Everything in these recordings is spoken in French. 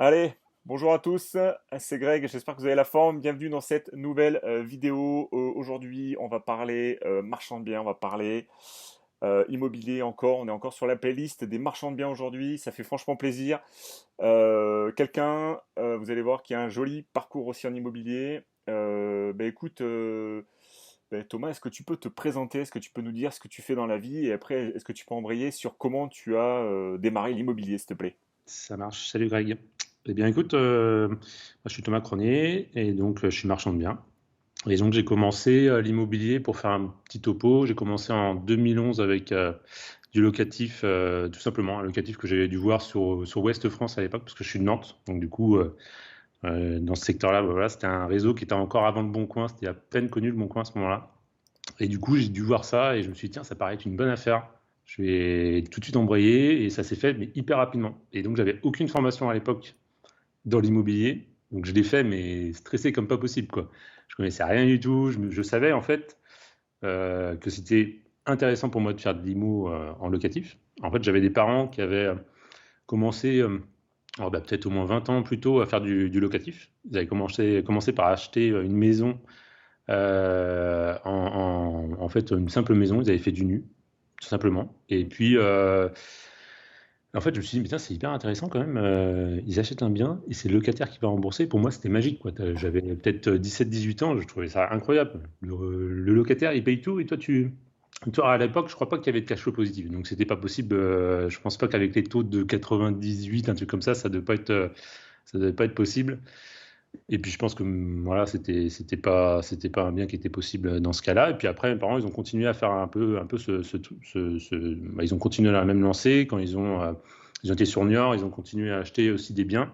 Allez, bonjour à tous, c'est Greg, j'espère que vous avez la forme. Bienvenue dans cette nouvelle vidéo. Aujourd'hui, on va parler marchand de biens, on va parler immobilier encore. On est encore sur la playlist des marchands de biens aujourd'hui, ça fait franchement plaisir. Vous allez voir, qui a un joli parcours aussi en immobilier. Écoute, Thomas, est-ce que tu peux te présenter? Est-ce que tu peux nous dire ce que tu fais dans la vie? Et après, est-ce que tu peux embrayer sur comment tu as démarré l'immobilier, s'il te plaît? Ça marche. Salut Greg. Eh bien écoute, moi, je suis Thomas Cronier et donc je suis marchand de biens. Et donc j'ai commencé l'immobilier pour faire un petit topo. J'ai commencé en 2011 avec du locatif, tout simplement, un locatif que j'avais dû voir sur Ouest France à l'époque parce que je suis de Nantes. Donc du coup, dans ce secteur-là, bah, voilà, c'était un réseau qui était encore avant le Bon Coin. C'était à peine connu le Bon Coin à ce moment-là. Et du coup, j'ai dû voir ça et je me suis dit, tiens, ça paraît être une bonne affaire. Je vais tout de suite embrayer et ça s'est fait, mais hyper rapidement. Et donc, j'avais aucune formation à l'époque dans l'immobilier. Donc, je l'ai fait, mais stressé comme pas possible, quoi. Je connaissais rien du tout. Je savais, en fait, que c'était intéressant pour moi de faire de l'IMO en locatif. En fait, j'avais des parents qui avaient commencé, alors, bah, peut-être au moins 20 ans plus tôt, à faire du locatif. Ils avaient commencé par acheter une maison en fait, une simple maison, ils avaient fait du nu, tout simplement. Et puis, en fait, je me suis dit, mais tiens, c'est hyper intéressant quand même. Ils achètent un bien et c'est le locataire qui va rembourser. Pour moi, c'était magique, quoi. J'avais peut-être 17-18 ans, je trouvais ça incroyable. Le locataire, il paye tout et toi, à l'époque, je crois pas qu'il y avait de cash flow positif. Donc, c'était pas possible. Je pense pas qu'avec les taux de 98, un truc comme ça devait pas être, ça devait pas être possible. Et puis je pense que voilà, c'était pas un bien qui était possible dans ce cas-là. Et puis après, mes parents, ils ont continué à faire un peu bah, ils ont continué dans la même lancée. Quand ils ont été sur Niort, ils ont continué à acheter aussi des biens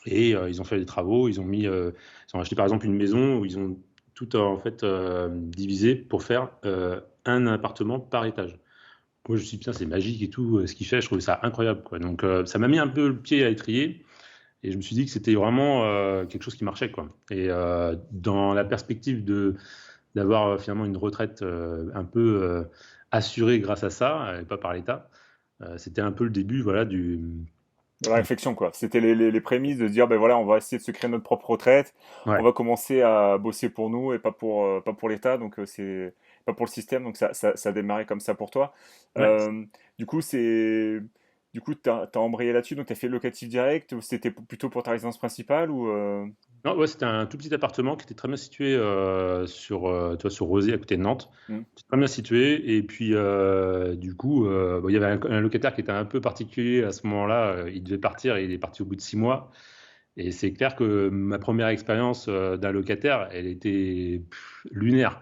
et ils ont fait des travaux. Ils ont acheté par exemple une maison où ils ont tout en fait divisé pour faire un appartement par étage. Moi, je me suis dit, putain, c'est magique et tout, ce qu'il fait, je trouvais ça incroyable, quoi. Donc, ça m'a mis un peu le pied à l'étrier. Et je me suis dit que c'était vraiment quelque chose qui marchait, quoi. Et dans la perspective d'avoir finalement une retraite un peu assurée grâce à ça, et pas par l'État, c'était un peu le début, voilà, De la réflexion, quoi. C'était les prémices de se dire, ben voilà, on va essayer de se créer notre propre retraite, on ouais, va commencer à bosser pour nous et pas pour l'État, donc c'est pas pour le système, donc ça a démarré comme ça pour toi. ouais. Euh, du coup, t'as embrayé là-dessus, donc t'as fait le locatif direct, ou c'était plutôt pour ta résidence principale, ou Non, ouais, c'était un tout petit appartement qui était très bien situé tu vois, sur Rosé, à côté de Nantes. hmm. C'était très bien situé. Et puis, du coup, bon, il y avait un locataire qui était un peu particulier à ce moment-là. Il devait partir et il est parti au bout de 6 mois. Et c'est clair que ma première expérience d'un locataire, elle était lunaire.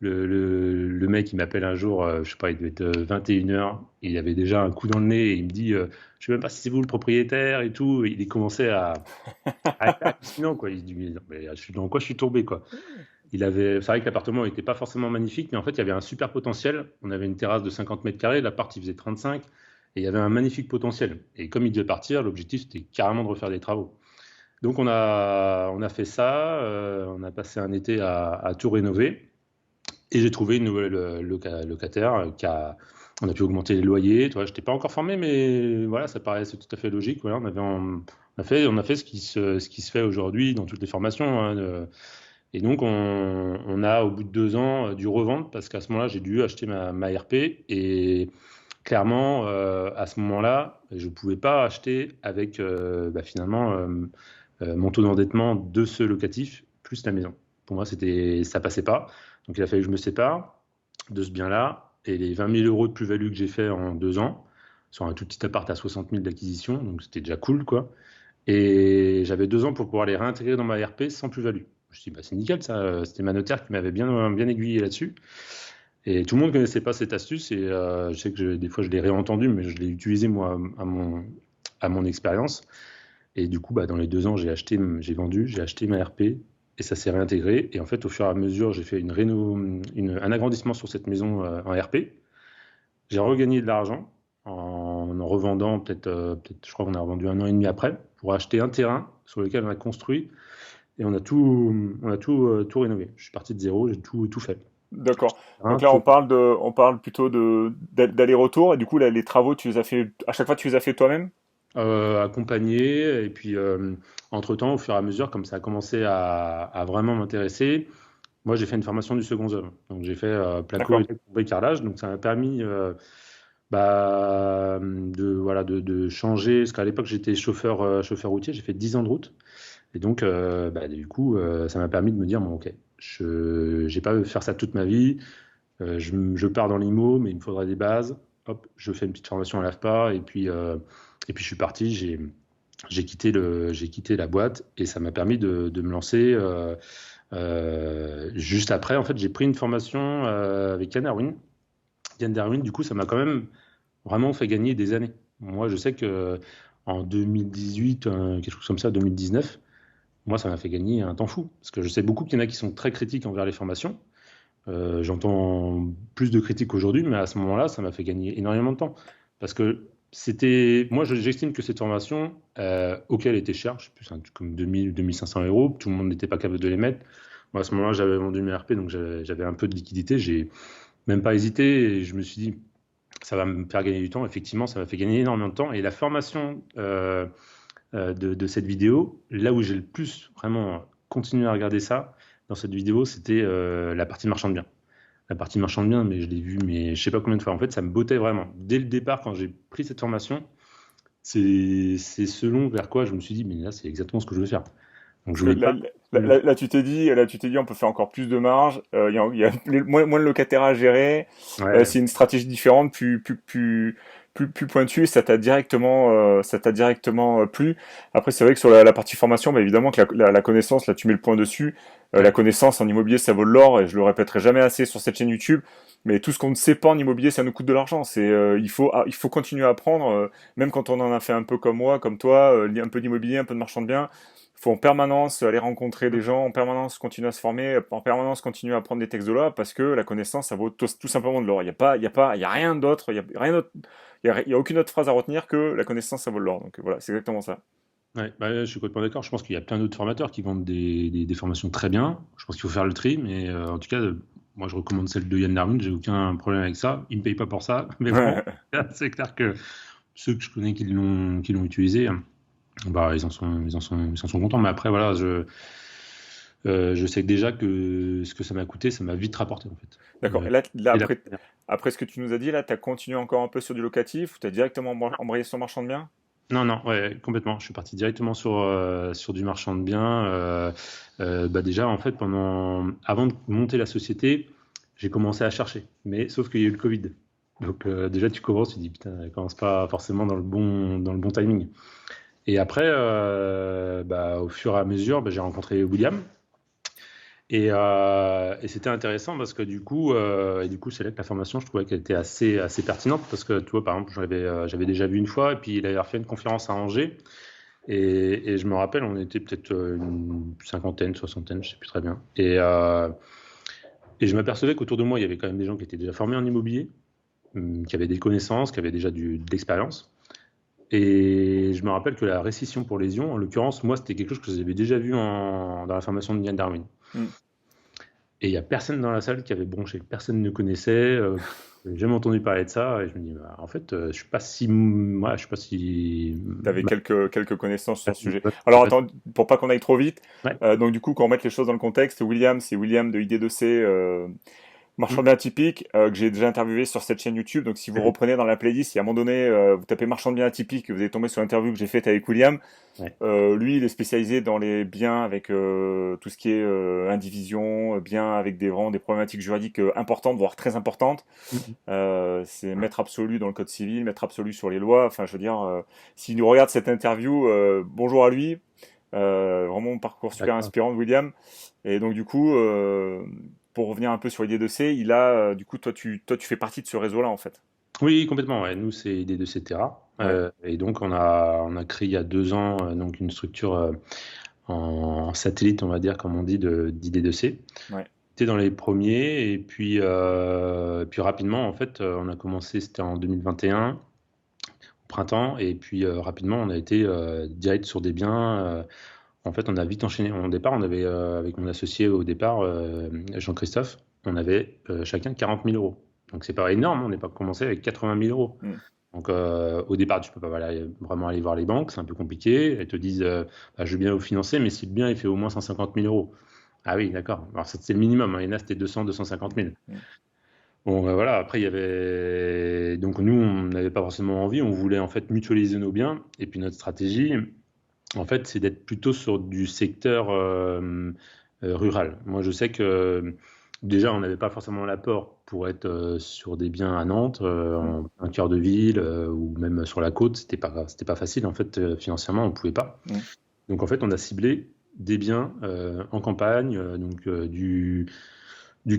Le mec, il m'appelle un jour, je sais pas, il devait être 21h, il avait déjà un coup dans le nez et il me dit, je sais même pas si c'est vous le propriétaire et tout. Il commençait à être hallucinant, quoi. Il se dit, mais dans quoi je suis tombé, quoi. C'est vrai que l'appartement n'était pas forcément magnifique, mais en fait, il y avait un super potentiel. On avait une terrasse de 50 mètres carrés, l'appart, il faisait 35, et il y avait un magnifique potentiel. Et comme il devait partir, l'objectif, c'était carrément de refaire des travaux. Donc on a fait ça, on a passé un été à tout rénover et j'ai trouvé une nouvelle locataire on a pu augmenter les loyers. Tu vois, je n'étais pas encore formé, mais voilà, ça paraissait tout à fait logique. Voilà, on a fait ce qui se fait aujourd'hui dans toutes les formations, hein, et donc on a au bout de 2 ans dû revendre parce qu'à ce moment-là j'ai dû acheter ma RP et clairement à ce moment-là je ne pouvais pas acheter avec bah, finalement mon taux d'endettement de ce locatif plus la maison. Pour moi, ça passait pas. Donc, il a fallu que je me sépare de ce bien-là et les 20 000 euros de plus-value que j'ai fait en 2 ans sur un tout petit appart à 60 000 d'acquisition. Donc, c'était déjà cool, quoi. Et j'avais 2 ans pour pouvoir les réintégrer dans ma RP sans plus-value. Je me suis dit, bah, c'est nickel, ça. C'était ma notaire qui m'avait bien aiguillé là-dessus. Et tout le monde ne connaissait pas cette astuce. Et je sais que des fois, je l'ai réentendu, mais je l'ai utilisé, moi, à mon expérience. Et du coup, bah, dans les 2 ans, j'ai vendu, j'ai acheté ma RP et ça s'est réintégré. Et en fait, au fur et à mesure, j'ai fait un agrandissement sur cette maison en RP. J'ai regagné de l'argent en revendant je crois qu'on a revendu 1 an et demi après pour acheter un terrain sur lequel on a construit et on a tout rénové. Je suis parti de zéro, j'ai tout fait. D'accord. Hein, Donc là, tout- on parle plutôt d'aller-retour, et du coup, là, les travaux, tu les as fait, à chaque fois, tu les as fait toi-même? accompagné. Et puis, entre-temps, au fur et à mesure, comme ça a commencé à vraiment m'intéresser, moi, j'ai fait une formation du second œuvre. Donc, j'ai fait placo D'accord. et bricarage. Donc, ça m'a permis voilà, de changer. Parce qu'à l'époque, j'étais chauffeur routier. J'ai fait 10 ans de route. Et donc, du coup, ça m'a permis de me dire, bon, OK, je n'ai pas faire ça toute ma vie. Je pars dans l'IMO, mais il me faudrait des bases. Hop, je fais une petite formation à l'AFPA. Et puis, je suis parti. J'ai quitté la boîte et ça m'a permis de me lancer. Juste après, en fait, j'ai pris une formation avec Yann Darwin. Yann Darwin, du coup, ça m'a quand même vraiment fait gagner des années. Moi, je sais que en 2018, quelque chose comme ça, 2019, moi, ça m'a fait gagner un temps fou. Parce que je sais beaucoup qu'il y en a qui sont très critiques envers les formations. J'entends plus de critiques aujourd'hui, mais à ce moment-là, ça m'a fait gagner énormément de temps. Parce que moi, j'estime que cette formation, ok, elle était chère, je sais plus, c'est un truc comme 2000 ou 2500 euros, tout le monde n'était pas capable de les mettre. Moi, à ce moment-là, j'avais vendu mes RP, donc j'avais un peu de liquidité, j'ai même pas hésité, et je me suis dit, ça va me faire gagner du temps. Effectivement, ça m'a fait gagner énormément de temps. Et la formation de cette vidéo, là où j'ai le plus vraiment continué à regarder ça, dans cette vidéo, c'était la partie marchand de biens. La partie marchand de biens, mais je l'ai vue, mais je sais pas combien de fois. En fait, ça me bottait vraiment. Dès le départ, quand j'ai pris cette formation, c'est selon vers quoi je me suis dit, mais là, c'est exactement ce que je veux faire. Donc, je Parce que voulais pas. là, tu t'es dit, on peut faire encore plus de marge. Il y a moins de locataires à gérer. Ouais, C'est une stratégie différente, plus pointue. Et ça t'a directement plu. Après, c'est vrai que sur la partie formation, bah, évidemment que la connaissance, là, tu mets le point dessus. La ouais, connaissance en immobilier, ça vaut de l'or. Et je le répéterai jamais assez sur cette chaîne YouTube. Mais tout ce qu'on ne sait pas en immobilier, ça nous coûte de l'argent. Il faut continuer à apprendre, même quand on en a fait un peu comme moi, comme toi, un peu d'immobilier, un peu de marchand de biens. Il faut en permanence aller rencontrer des gens, en permanence continuer à se former, en permanence continuer à apprendre des textes de là, parce que la connaissance, ça vaut tout simplement de l'or. Il y a rien d'autre, il y a rien d'autre, il y a aucune autre phrase à retenir que la connaissance, ça vaut de l'or. Donc voilà, c'est exactement ça. ouais. Je suis complètement d'accord. Je pense qu'il y a plein d'autres formateurs qui vendent des formations très bien. Je pense qu'il faut faire le tri, mais en tout cas, moi, je recommande celle de Yann Darwin. J'ai aucun problème avec ça. Il me paye pas pour ça, mais bon, c'est clair que ceux que je connais qui l'ont utilisé, bah, ils en sont contents. Mais après, voilà, je sais déjà que ce que ça m'a coûté, ça m'a vite rapporté, en fait. D'accord. Euh, Et là, et la après ce que tu nous as dit, là, tu as continué encore un peu sur du locatif, ou tu as directement embrayé sur le marchand de biens? Non, non, ouais, complètement. Je suis parti directement sur du marchand de biens. Déjà, en fait, avant de monter la société, j'ai commencé à chercher. Mais sauf qu'il y a eu le Covid. Donc, déjà, tu commences, tu dis, putain, elle commence pas forcément dans le bon timing. Et après, au fur et à mesure, j'ai rencontré William. Et c'était intéressant parce que du coup, c'est là que la formation, je trouvais qu'elle était assez pertinente parce que, tu vois, par exemple, j'avais déjà vu une fois et puis il avait refait une conférence à Angers et je me rappelle, on était peut-être une cinquantaine, soixantaine, je sais plus très bien. Et je m'apercevais qu'autour de moi, il y avait quand même des gens qui étaient déjà formés en immobilier, qui avaient des connaissances, qui avaient déjà de l'expérience. Et je me rappelle que la récession pour lésion, en l'occurrence, moi, c'était quelque chose que j'avais déjà vu dans la formation de Yann Darwin. Hmm. Et il n'y a personne dans la salle qui avait bronché. Personne ne connaissait. J'ai jamais entendu parler de ça. Et je me dis, en fait, je suis pas si. Ouais, je suis pas si. Tu avais quelques connaissances sur le sujet. Alors attends, pour pas qu'on aille trop vite, Ouais. donc du coup, quand on met les choses dans le contexte, William, c'est William de ID2C, marchand Mm. de biens atypique, que j'ai déjà interviewé sur cette chaîne YouTube. Donc si vous reprenez dans la playlist, il y a un moment donné, vous tapez marchand de biens atypique, vous allez tomber sur l'interview que j'ai faite avec William. Ouais. Lui, il est spécialisé dans les biens avec tout ce qui est indivision, biens avec vraiment des problématiques juridiques importantes, voire très importantes. Mm. C'est maître absolu dans le code civil, maître absolu sur les lois. Enfin, je veux dire, s'il nous regarde cette interview, bonjour à lui. Vraiment un parcours super D'accord. inspirant de William. Et donc du coup, pour revenir un peu sur l'idée de C, du coup, toi, tu fais partie de ce réseau-là en fait. Oui, complètement. Ouais. Nous, c'est idée de Cetera. Ouais. Et donc, on a créé il y a 2 ans donc une structure en satellite, on va dire, comme on dit, d'ID2C. Ouais. C'était dans les premiers. Et puis rapidement, en fait, on a commencé, c'était en 2021. Printemps et puis rapidement on a été direct sur des biens. En fait, on a vite enchaîné. Au départ, on avait avec mon associé au départ, Jean-Christophe, on avait chacun 40 000 euros. Donc c'est pas énorme, on n'est pas commencé avec 80 000 euros. Mm. Donc, au départ, tu peux pas vraiment aller voir les banques, c'est un peu compliqué. Elles te disent, bah, je veux bien vous financer, mais si le bien il fait au moins 150 000 euros. Ah oui, d'accord. Alors, ça, c'est le minimum, hein. Il y en a, c'était 200, 250 000. Mm. Bon, voilà. Après, il y avait. Donc, nous, on n'avait pas forcément envie. On voulait en fait mutualiser nos biens. Et puis, notre stratégie, en fait, c'est d'être plutôt sur du secteur rural. Moi, je sais que déjà, on n'avait pas forcément l'apport pour être sur des biens à Nantes, Mm. en plein cœur de ville, ou même sur la côte. C'était pas facile, en fait, financièrement, on pouvait pas. Mm. Donc, en fait, on a ciblé des biens en campagne, donc du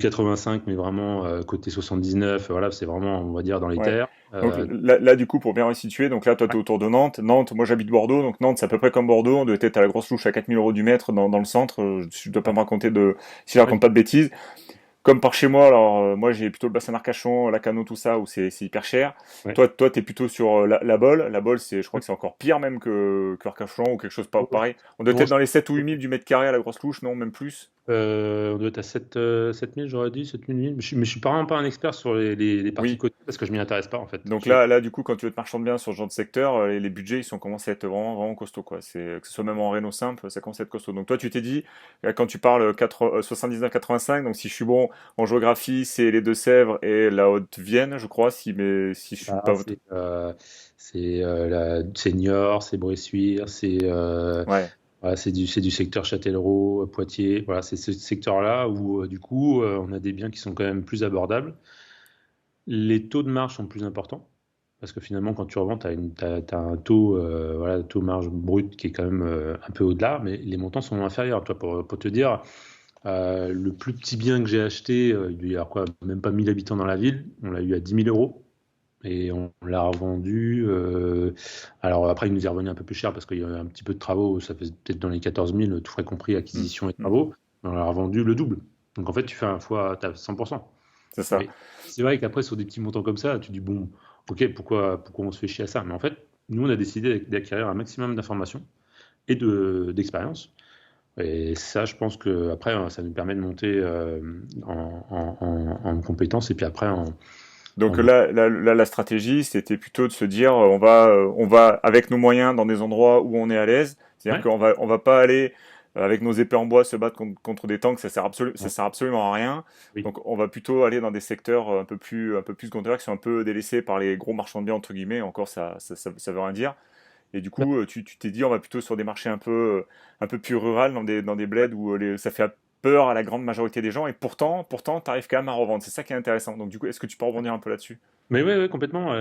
85, mais vraiment côté 79. Voilà, c'est vraiment, on va dire, dans les Ouais. terres. Donc là, du coup, pour bien resituer, donc là, toi, tu es Ouais, autour de Nantes. Nantes, moi, j'habite Bordeaux. Donc Nantes, c'est à peu près comme Bordeaux. On doit être à la grosse louche à 4 000 € du mètre dans le centre. Je dois pas ouais, me raconter si je raconte ouais, pas de bêtises. Comme par chez moi, alors moi j'ai plutôt le bassin d'Arcachon, Lacanau, tout ça, où c'est hyper cher. ouais. Toi t'es plutôt sur la Bolle. La Bolle, je crois que c'est encore pire même que Arcachon ou quelque chose pas Ouais. pareil. On doit Non, être dans les 7 ou 8 000 du mètre carré à la grosse louche, non, même plus. on doit être à 7 000, j'aurais dit, 7 000, 8 000. Mais je suis vraiment pas un expert sur les parties Oui. côtières parce que je m'y intéresse pas, en fait. Donc là, du coup, quand tu veux te marchand bien sur ce genre de secteur, les budgets, ils sont commencé à être vraiment, vraiment costauds, quoi. Que ce soit même en réno simple, ça commence à être costaud. Donc toi, tu t'es dit, quand tu parles 79-85, donc si je suis bon en géographie, c'est les Deux-Sèvres et la Haute-Vienne, je crois, si je suis Bah, pas... c'est la Senior, c'est Bressuire, Ouais. voilà, c'est du secteur Châtellerault, Poitiers. Voilà, c'est ce secteur-là où, du coup, on a des biens qui sont quand même plus abordables. Les taux de marge sont plus importants. Parce que finalement, quand tu revends, tu as, un taux, voilà, taux marge brut qui est quand même un peu au-delà, mais les montants sont inférieurs. Toi, pour te dire, le plus petit bien que j'ai acheté, il doit y avoir quoi, même pas 1000 habitants dans la ville, on l'a eu à 10 000 € et on l'a revendu. Alors après, il nous est revenu un peu plus cher parce qu'il y a eu un petit peu de travaux, ça fait peut-être dans les 14 000, tout frais compris, Mm, acquisition et mm. travaux. On l'a revendu le double. Donc en fait, tu fais un fois, tu as 100%. C'est ça. Mais c'est vrai qu'après, sur des petits montants comme ça, tu dis, bon, ok, pourquoi on se fait chier à ça? Mais en fait, nous, on a décidé d'acquérir un maximum d'informations et d'expérience. Et ça, je pense que après, ça nous permet de monter en compétences et puis après Donc en- là, la stratégie, c'était plutôt de se dire, on va avec nos moyens dans des endroits où on est à l'aise. C'est-à-dire Ouais, on va pas aller avec nos épées en bois se battre contre des tanks, ça non, sert absolument à rien. oui, Donc on va plutôt aller dans des secteurs un peu plus secondaires qui sont un peu délaissés par les gros marchands de biens entre guillemets. Encore ça veut rien dire. Et du bah, coup, tu t'es dit, on va plutôt sur des marchés un peu plus rural, dans des bleds où ça fait peur à la grande majorité des gens. Et pourtant, tu arrives quand même à revendre. C'est ça qui est intéressant. Donc du coup, est-ce que tu peux rebondir un peu là-dessus? mais ouais, ouais, complètement.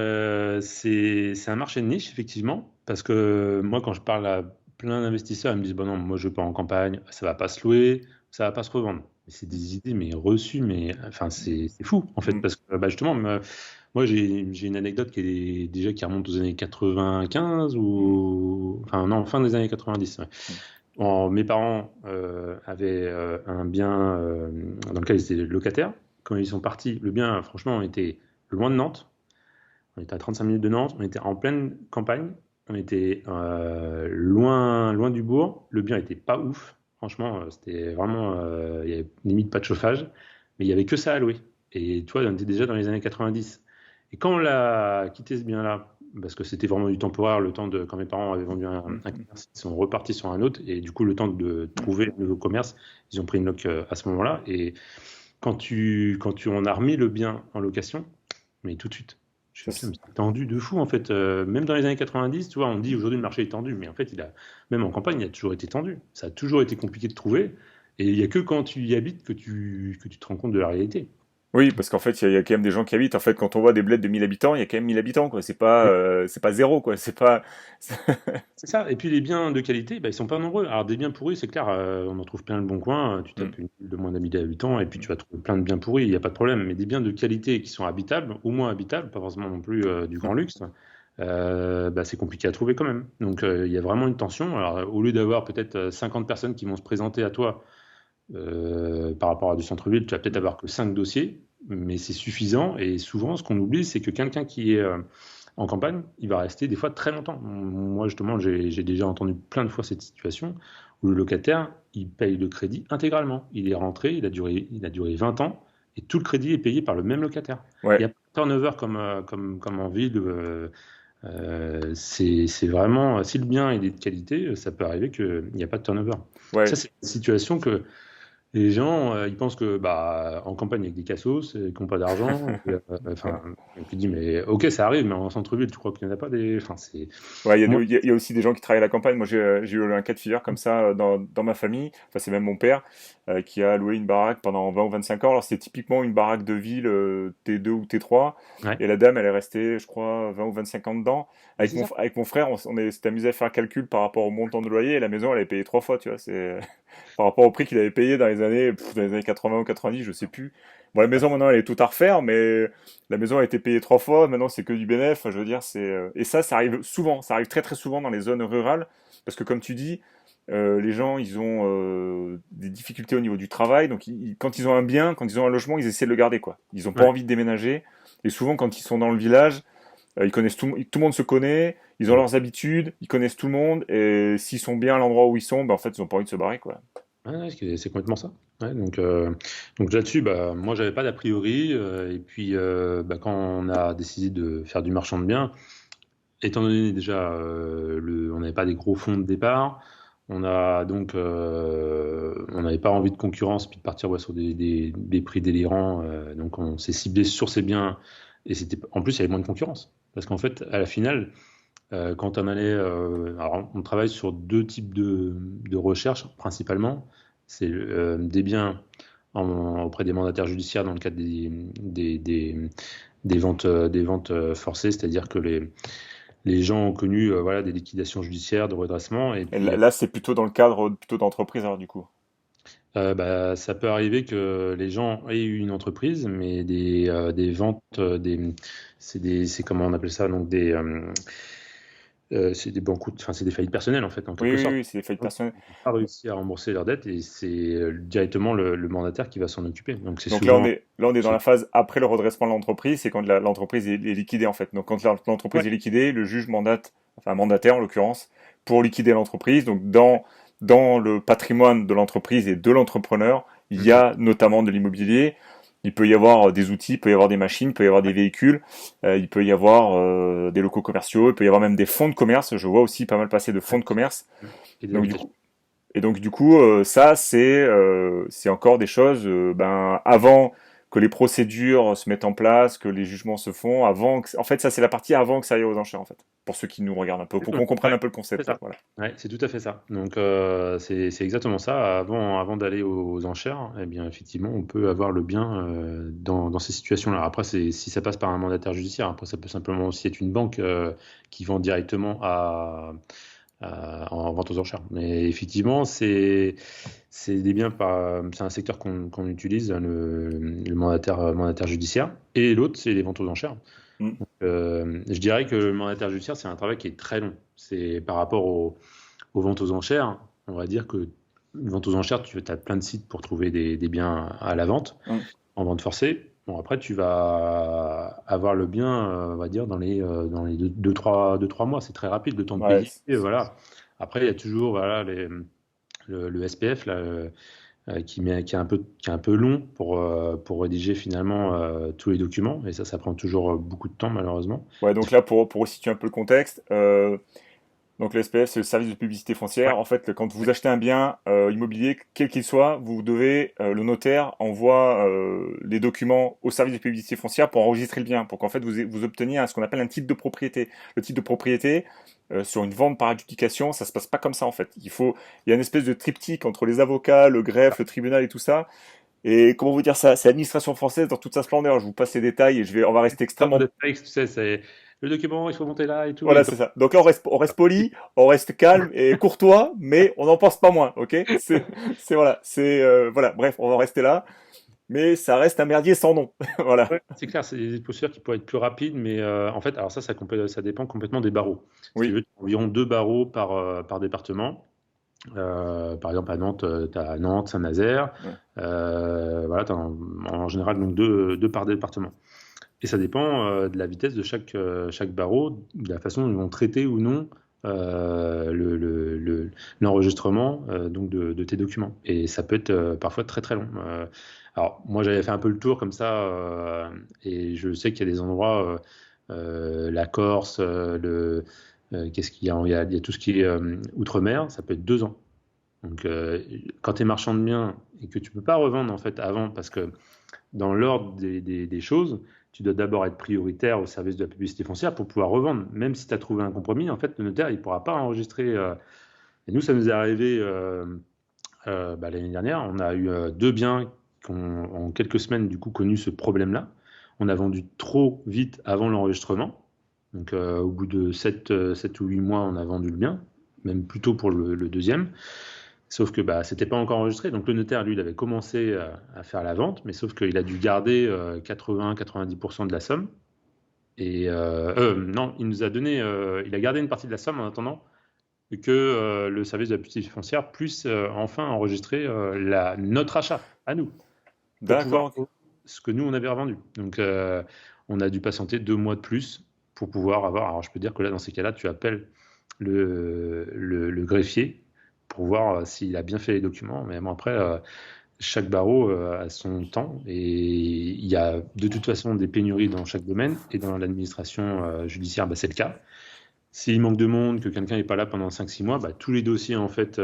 C'est un marché de niche, effectivement, parce que moi, quand je parle à plein d'investisseurs, ils me disent, bon non, moi, je veux pas en campagne, ça va pas se louer, ça va pas se revendre. Mais c'est des idées, mais reçues, mais enfin, c'est fou, en fait, Mm. parce que bah, justement, moi, j'ai une anecdote déjà qui remonte aux années 95 Mm. ou, enfin, non, fin des années 90. Ouais. Mm. Mes parents avaient un bien dans lequel ils étaient locataires. Quand ils sont partis, le bien, franchement, était loin de Nantes. On était à 35 minutes de Nantes. On était en pleine campagne. On était loin du bourg. Le bien était pas ouf. Franchement, c'était vraiment, il y avait limite pas de chauffage, mais il y avait que ça à louer. Et toi, on était déjà dans les années 90. Et quand on a quitté ce bien-là, parce que c'était vraiment du temporaire, le temps de, quand mes parents avaient vendu Mm. un commerce, ils sont repartis sur un autre, et du coup, le temps de Mm. trouver un nouveau commerce, ils ont pris une loc à ce moment-là. Et on a remis le bien en location, mais tout de suite, je fais putain, Ça, mais c'est tendu de fou en fait. Même dans les années 90, tu vois, on dit aujourd'hui le marché est tendu, mais en fait, même en campagne, il a toujours été tendu. Ça a toujours été compliqué de trouver, et il n'y a que quand tu y habites que tu te rends compte de la réalité. Oui, parce qu'en fait, il y a quand même des gens qui habitent. En fait, quand on voit des bleds de 1000 habitants, il y a quand même 1000 habitants, quoi. C'est pas zéro, quoi. C'est pas. C'est ça. Et puis les biens de qualité, bah, ils sont pas nombreux. Alors des biens pourris, c'est clair, on en trouve plein le bon coin. Tu Mm. tapes une ville de moins d'habitants et puis tu vas trouver plein de biens pourris, il n'y a pas de problème. Mais des biens de qualité qui sont habitables, au moins habitables, pas forcément non plus du grand luxe, bah, c'est compliqué à trouver quand même. Donc il y a vraiment une tension. Alors au lieu d'avoir peut-être 50 personnes qui vont se présenter à toi par rapport à du centre-ville, tu vas peut-être avoir que 5 dossiers, mais c'est suffisant. Et souvent, ce qu'on oublie, c'est que quelqu'un qui est en campagne, il va rester des fois très longtemps. Moi, justement, j'ai déjà entendu plein de fois cette situation où le locataire, il paye le crédit intégralement. Il est rentré, il a duré 20 ans, et tout le crédit est payé par le même locataire. Il Ouais. n'y a pas turnover comme en ville. C'est vraiment, si le bien il est de qualité, ça peut arriver qu'il n'y a pas de turnover. Ça, Ouais, c'est une situation que les gens, ils pensent que bah, en campagne, avec des cassos, qui n'ont pas d'argent. ouais. Enfin, et puis dis, mais ok, ça arrive, mais en centre-ville, tu crois qu'il n'y en a pas des. Enfin, c'est. Ouais, Moi, il y a aussi des gens qui travaillent à la campagne. Moi, j'ai eu un cas de figure comme ça dans ma famille. Enfin, c'est même mon père qui a loué une baraque pendant 20 ou 25 ans. Alors, c'était typiquement une baraque de ville T2 ou T3. ouais, Et la dame, elle est restée, je crois, 20 ou 25 ans dedans. mais c'est ça. Avec mon frère, s'est amusé à faire un calcul par rapport au montant de loyer. Et la maison, elle avait payé 3 fois, tu vois. C'est par rapport au prix qu'il avait payé dans les années 80 ou 90, je sais plus. Bon, la maison, maintenant, elle est toute à refaire, mais la maison a été payée 3 fois, maintenant c'est que du bénéf. Enfin, je veux dire, et ça arrive souvent, ça arrive très très souvent dans les zones rurales, parce que comme tu dis, les gens ils ont des difficultés au niveau du travail, donc quand ils ont un bien, quand ils ont un logement, ils essaient de le garder quoi. Ils ont pas Ouais. envie de déménager, et souvent quand ils sont dans le village, ils connaissent tout le monde se connaît, ils ont leurs habitudes, ils connaissent tout le monde, et s'ils sont bien à l'endroit où ils sont, ben, en fait ils ont pas envie de se barrer quoi. Ouais, ouais, c'est complètement ça. Ouais, donc là-dessus, bah, moi, j'avais pas d'a priori. Et puis, bah, quand on a décidé de faire du marchand de biens, étant donné déjà, on n'avait pas des gros fonds de départ, on n'avait pas envie de concurrence puis de partir ouais, sur des prix délirants. Donc, on s'est ciblé sur ces biens et en plus, il y avait moins de concurrence. Parce qu'en fait, à la finale, quand on allait, alors on travaille sur deux types de recherche principalement. C'est des biens auprès des mandataires judiciaires dans le cadre des ventes forcées, c'est-à-dire que les gens ont connu voilà, des liquidations judiciaires, de redressement, et Et puis là c'est plutôt dans le cadre plutôt d'entreprise alors du coup. bah, ça peut arriver que les gens aient eu une entreprise, mais des ventes, c'est comment on appelle ça, donc c'est des banqueroutes, enfin c'est des faillites personnelles en fait, en Oui, quelque oui, sorte. oui, c'est des faillites Donc, personnelles. ils n'ont pas réussi à rembourser leurs dettes et c'est directement le mandataire qui va s'en occuper. Donc c'est Donc souvent. là, on est dans la phase après le redressement de l'entreprise, c'est quand l'entreprise est liquidée en fait. Donc quand l'entreprise Ouais. est liquidée, le juge mandate, enfin un mandataire en l'occurrence, pour liquider l'entreprise. Donc dans le patrimoine de l'entreprise et de l'entrepreneur, il y Mhm. a notamment de l'immobilier. Il peut y avoir des outils, il peut y avoir des machines, il peut y avoir des véhicules, il peut y avoir des locaux commerciaux, il peut y avoir même des fonds de commerce. Je vois aussi pas mal passer de fonds Ouais. de commerce. Et de Donc du l'habitation. coup, ça, c'est encore des choses, ben, avant que les procédures se mettent en place, que les jugements se font, en fait, ça, c'est la partie avant que ça aille aux enchères, en fait. Pour ceux qui nous regardent un peu, pour qu'on comprenne Ouais, un peu le c'est concept, ouais, ça. voilà. Ouais, c'est tout à fait ça. Donc c'est exactement ça. Avant d'aller aux enchères, eh bien effectivement, on peut avoir le bien dans ces situations-là. Après, si ça passe par un mandataire judiciaire, après ça peut simplement aussi être une banque qui vend directement en vente aux enchères. Mais effectivement, c'est des biens c'est un secteur qu'on utilise, le mandataire judiciaire, et l'autre, c'est les ventes aux enchères. Mm. Je dirais que le mandataire judiciaire, c'est un travail qui est très long. C'est par rapport aux ventes aux enchères, on va dire que une vente aux enchères, tu as plein de sites pour trouver des biens à la vente, Mm. en vente forcée. Bon, après, tu vas avoir le bien, on va dire, dans les 2-3 mois. C'est très rapide, le temps de Ouais, payer. Et voilà. Après, il y a toujours voilà, le SPF là, qui est un peu long pour rédiger finalement tous les documents. Et ça prend toujours beaucoup de temps, malheureusement. ouais, donc là, pour situer un peu le contexte, donc le SPF, c'est le service de publicité Ouais, foncière. En fait, quand vous achetez un bien immobilier, quel qu'il soit, vous devez, le notaire envoie les documents au service de publicité foncière pour enregistrer le bien, pour qu'en fait vous obteniez ce qu'on appelle un titre de propriété. Le titre de propriété, sur une vente par adjudication, ça se passe pas comme ça en fait. Il y a une espèce de triptyque entre les avocats, le greffe, le tribunal et tout ça. Et comment vous dire ça? C'est l'administration française dans toute sa splendeur. Je vous passe les détails et on va rester pas extrêmement. de texte, tu sais, c'est le document, il faut monter là et tout. Voilà, c'est ça. Donc là, on reste poli, on reste calme et courtois, mais on n'en pense pas moins, ok? Voilà, voilà. Bref, on va en rester là, mais ça reste un merdier sans nom, voilà. Ouais, c'est clair, c'est des procédures qui pourraient être plus rapides, mais en fait, alors ça dépend complètement des barreaux. Si tu Oui, veux, tu as environ 2 barreaux par département. Par exemple, à Nantes, tu as Nantes, Saint-Nazaire. ouais. Voilà, tu as en général donc deux par département. Et ça dépend de la vitesse de chaque barreau, de la façon dont ils vont traiter ou non l'enregistrement donc de tes documents. Et ça peut être parfois très très long. Alors moi j'avais fait un peu le tour comme ça et je sais qu'il y a des endroits, la Corse, qu'est-ce qu'il y a, il y a tout ce qui est outre-mer, ça peut être 2 ans. Donc quand tu es marchand de biens et que tu peux pas revendre en fait avant parce que dans l'ordre des choses, tu dois d'abord être prioritaire au service de la publicité foncière pour pouvoir revendre. Même si tu as trouvé un compromis, en fait, le notaire, il ne pourra pas enregistrer. Et nous, ça nous est arrivé l'année dernière. On a eu 2 biens qui ont, en quelques semaines, du coup, connu ce problème-là. On a vendu trop vite avant l'enregistrement. Donc, au bout de 7 ou 8 mois, on a vendu le bien, même plutôt pour le deuxième. Sauf que c'était pas encore enregistré. Donc le notaire, lui, il avait commencé à faire la vente, mais sauf qu'il a dû garder 80-90% de la somme. Et non, il nous a donné, il a gardé une partie de la somme en attendant que le service de la publicité foncière puisse enfin enregistrer notre achat à nous pour pouvoir D'accord. vendre ce que nous on avait revendu. Donc on a dû patienter 2 mois de plus pour pouvoir avoir. Alors je peux dire que là, dans ces cas-là, tu appelles le greffier pour voir s'il a bien fait les documents. Mais bon, après, chaque barreau a son temps et il y a de toute façon des pénuries dans chaque domaine et dans l'administration judiciaire, c'est le cas. S'il manque de monde, que quelqu'un n'est pas là pendant 5-6 mois, tous les dossiers en fait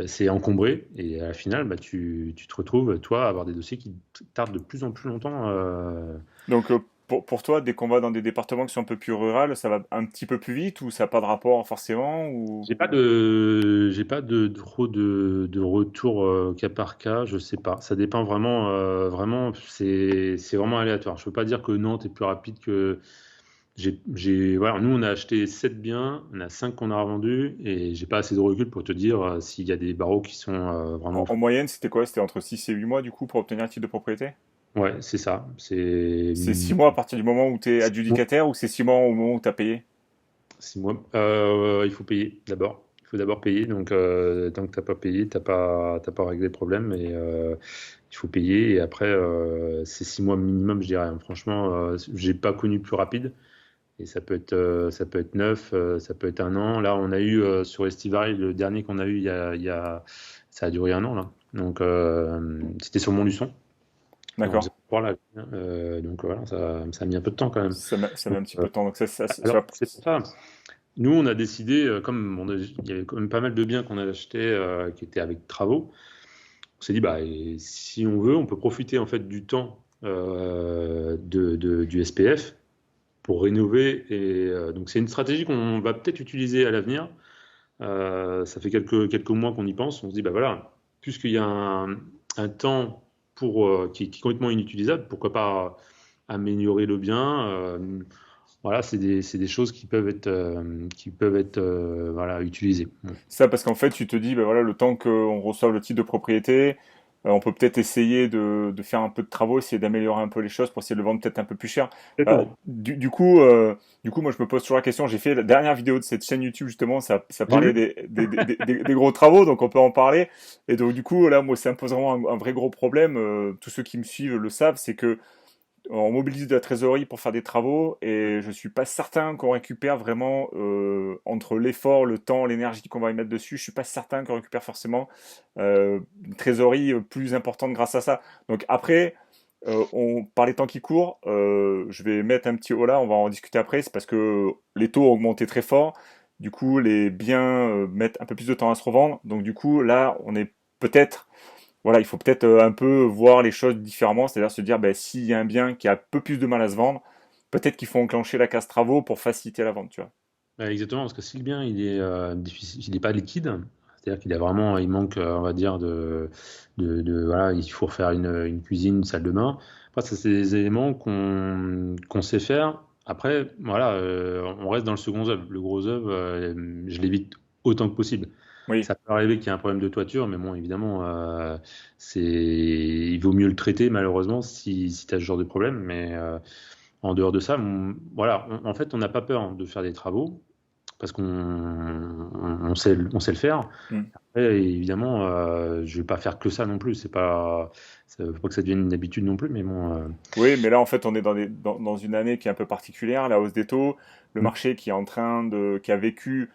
c'est encombré et à la finale tu te retrouves toi à avoir des dossiers qui tardent de plus en plus longtemps. Donc pour toi, dès qu'on va dans des départements qui sont un peu plus ruraux, ça va un petit peu plus vite ou ça n'a pas de rapport forcément ou... J'ai pas de trop de retour cas par cas, je sais pas. Ça dépend vraiment, vraiment, c'est vraiment aléatoire. Je peux pas dire que Nantes est plus rapide que. Voilà, nous on a acheté 7 biens, on a 5 qu'on a revendus et j'ai pas assez de recul pour te dire s'il y a des barreaux qui sont vraiment. En moyenne, c'était quoi? C'était entre 6 et 8 mois du coup pour obtenir un titre de propriété? Ouais, c'est ça. C'est C'est 6 mois à partir du moment où tu es 6 mois. adjudicataire ou c'est 6 mois au moment où tu as payé? 6 mois. Il faut payer d'abord. Il faut d'abord payer. Donc, tant que t'as pas payé, t'as pas réglé le problème. Et il faut payer. Et après, c'est 6 mois minimum, je dirais, hein. Franchement, j'ai pas connu plus rapide. Et ça peut être 9, ça peut être 1 an. Là, on a eu sur Estival, le dernier qu'on a eu, ça a duré 1 an là. Donc, c'était sur Montluçon. Et on D'accord. faisait pas là. Donc voilà, ça a mis un peu de temps quand même. Ça met Donc, un petit peu de temps. Donc alors, c'est pour ça. Nous, on a décidé, comme il y avait quand même pas mal de biens qu'on a achetés qui étaient avec travaux, on s'est dit, et si on veut, on peut profiter en fait du temps du SPF pour rénover. Et donc, c'est une stratégie qu'on va peut-être utiliser à l'avenir. Ça fait quelques mois qu'on y pense. On se dit, voilà, puisqu'il y a un temps qui est complètement inutilisable, pourquoi pas améliorer le bien. Voilà, c'est des choses qui peuvent être voilà, utilisées. Ça parce qu'en fait, tu te dis, ben voilà, le temps qu'on reçoive le titre de propriété, on peut peut-être essayer de faire un peu de travaux, essayer d'améliorer un peu les choses pour essayer de le vendre peut-être un peu plus cher. Euh, Exactement. du coup, moi, je me pose toujours la question. J'ai fait la dernière vidéo de cette chaîne YouTube justement, ça J'ai parlait vu. des gros travaux, donc on peut en parler. Et donc du coup, là, moi, ça me pose vraiment un vrai gros problème. Tous ceux qui me suivent le savent, c'est que on mobilise de la trésorerie pour faire des travaux et je suis pas certain qu'on récupère vraiment entre l'effort, le temps, l'énergie qu'on va y mettre dessus. Je suis pas certain qu'on récupère forcément une trésorerie plus importante grâce à ça. Donc après, par les temps qui courent, je vais mettre un petit haut là, on va en discuter après. C'est parce que les taux ont augmenté très fort. Du coup, les biens mettent un peu plus de temps à se revendre. Donc du coup, là, on est peut-être voilà, il faut peut-être un peu voir les choses différemment, c'est-à-dire se dire, ben, s'il y a un bien qui a un peu plus de mal à se vendre, peut-être qu'il faut enclencher la case travaux pour faciliter la vente, tu vois. Exactement, parce que si le bien il est difficile, il n'est pas liquide, c'est-à-dire il manque, on va dire, voilà, il faut refaire une cuisine, une salle de bain. Après, ça, c'est des éléments qu'on sait faire. Après, voilà, on reste dans le second œuvre. Le gros œuvre, je l'évite autant que possible. Oui, Ça peut arriver qu'il y ait un problème de toiture, mais bon, évidemment, il vaut mieux le traiter, malheureusement, si tu as ce genre de problème. Mais en dehors de ça, voilà, en fait, on n'a pas peur de faire des travaux parce qu'on sait le faire. hmm. après, évidemment, je vais pas faire que ça non plus. Faut pas que ça devienne une habitude non plus, mais bon. Oui, mais là, en fait, on est dans une année qui est un peu particulière, la hausse des taux, le Mm. marché qui est en train qui a vécu,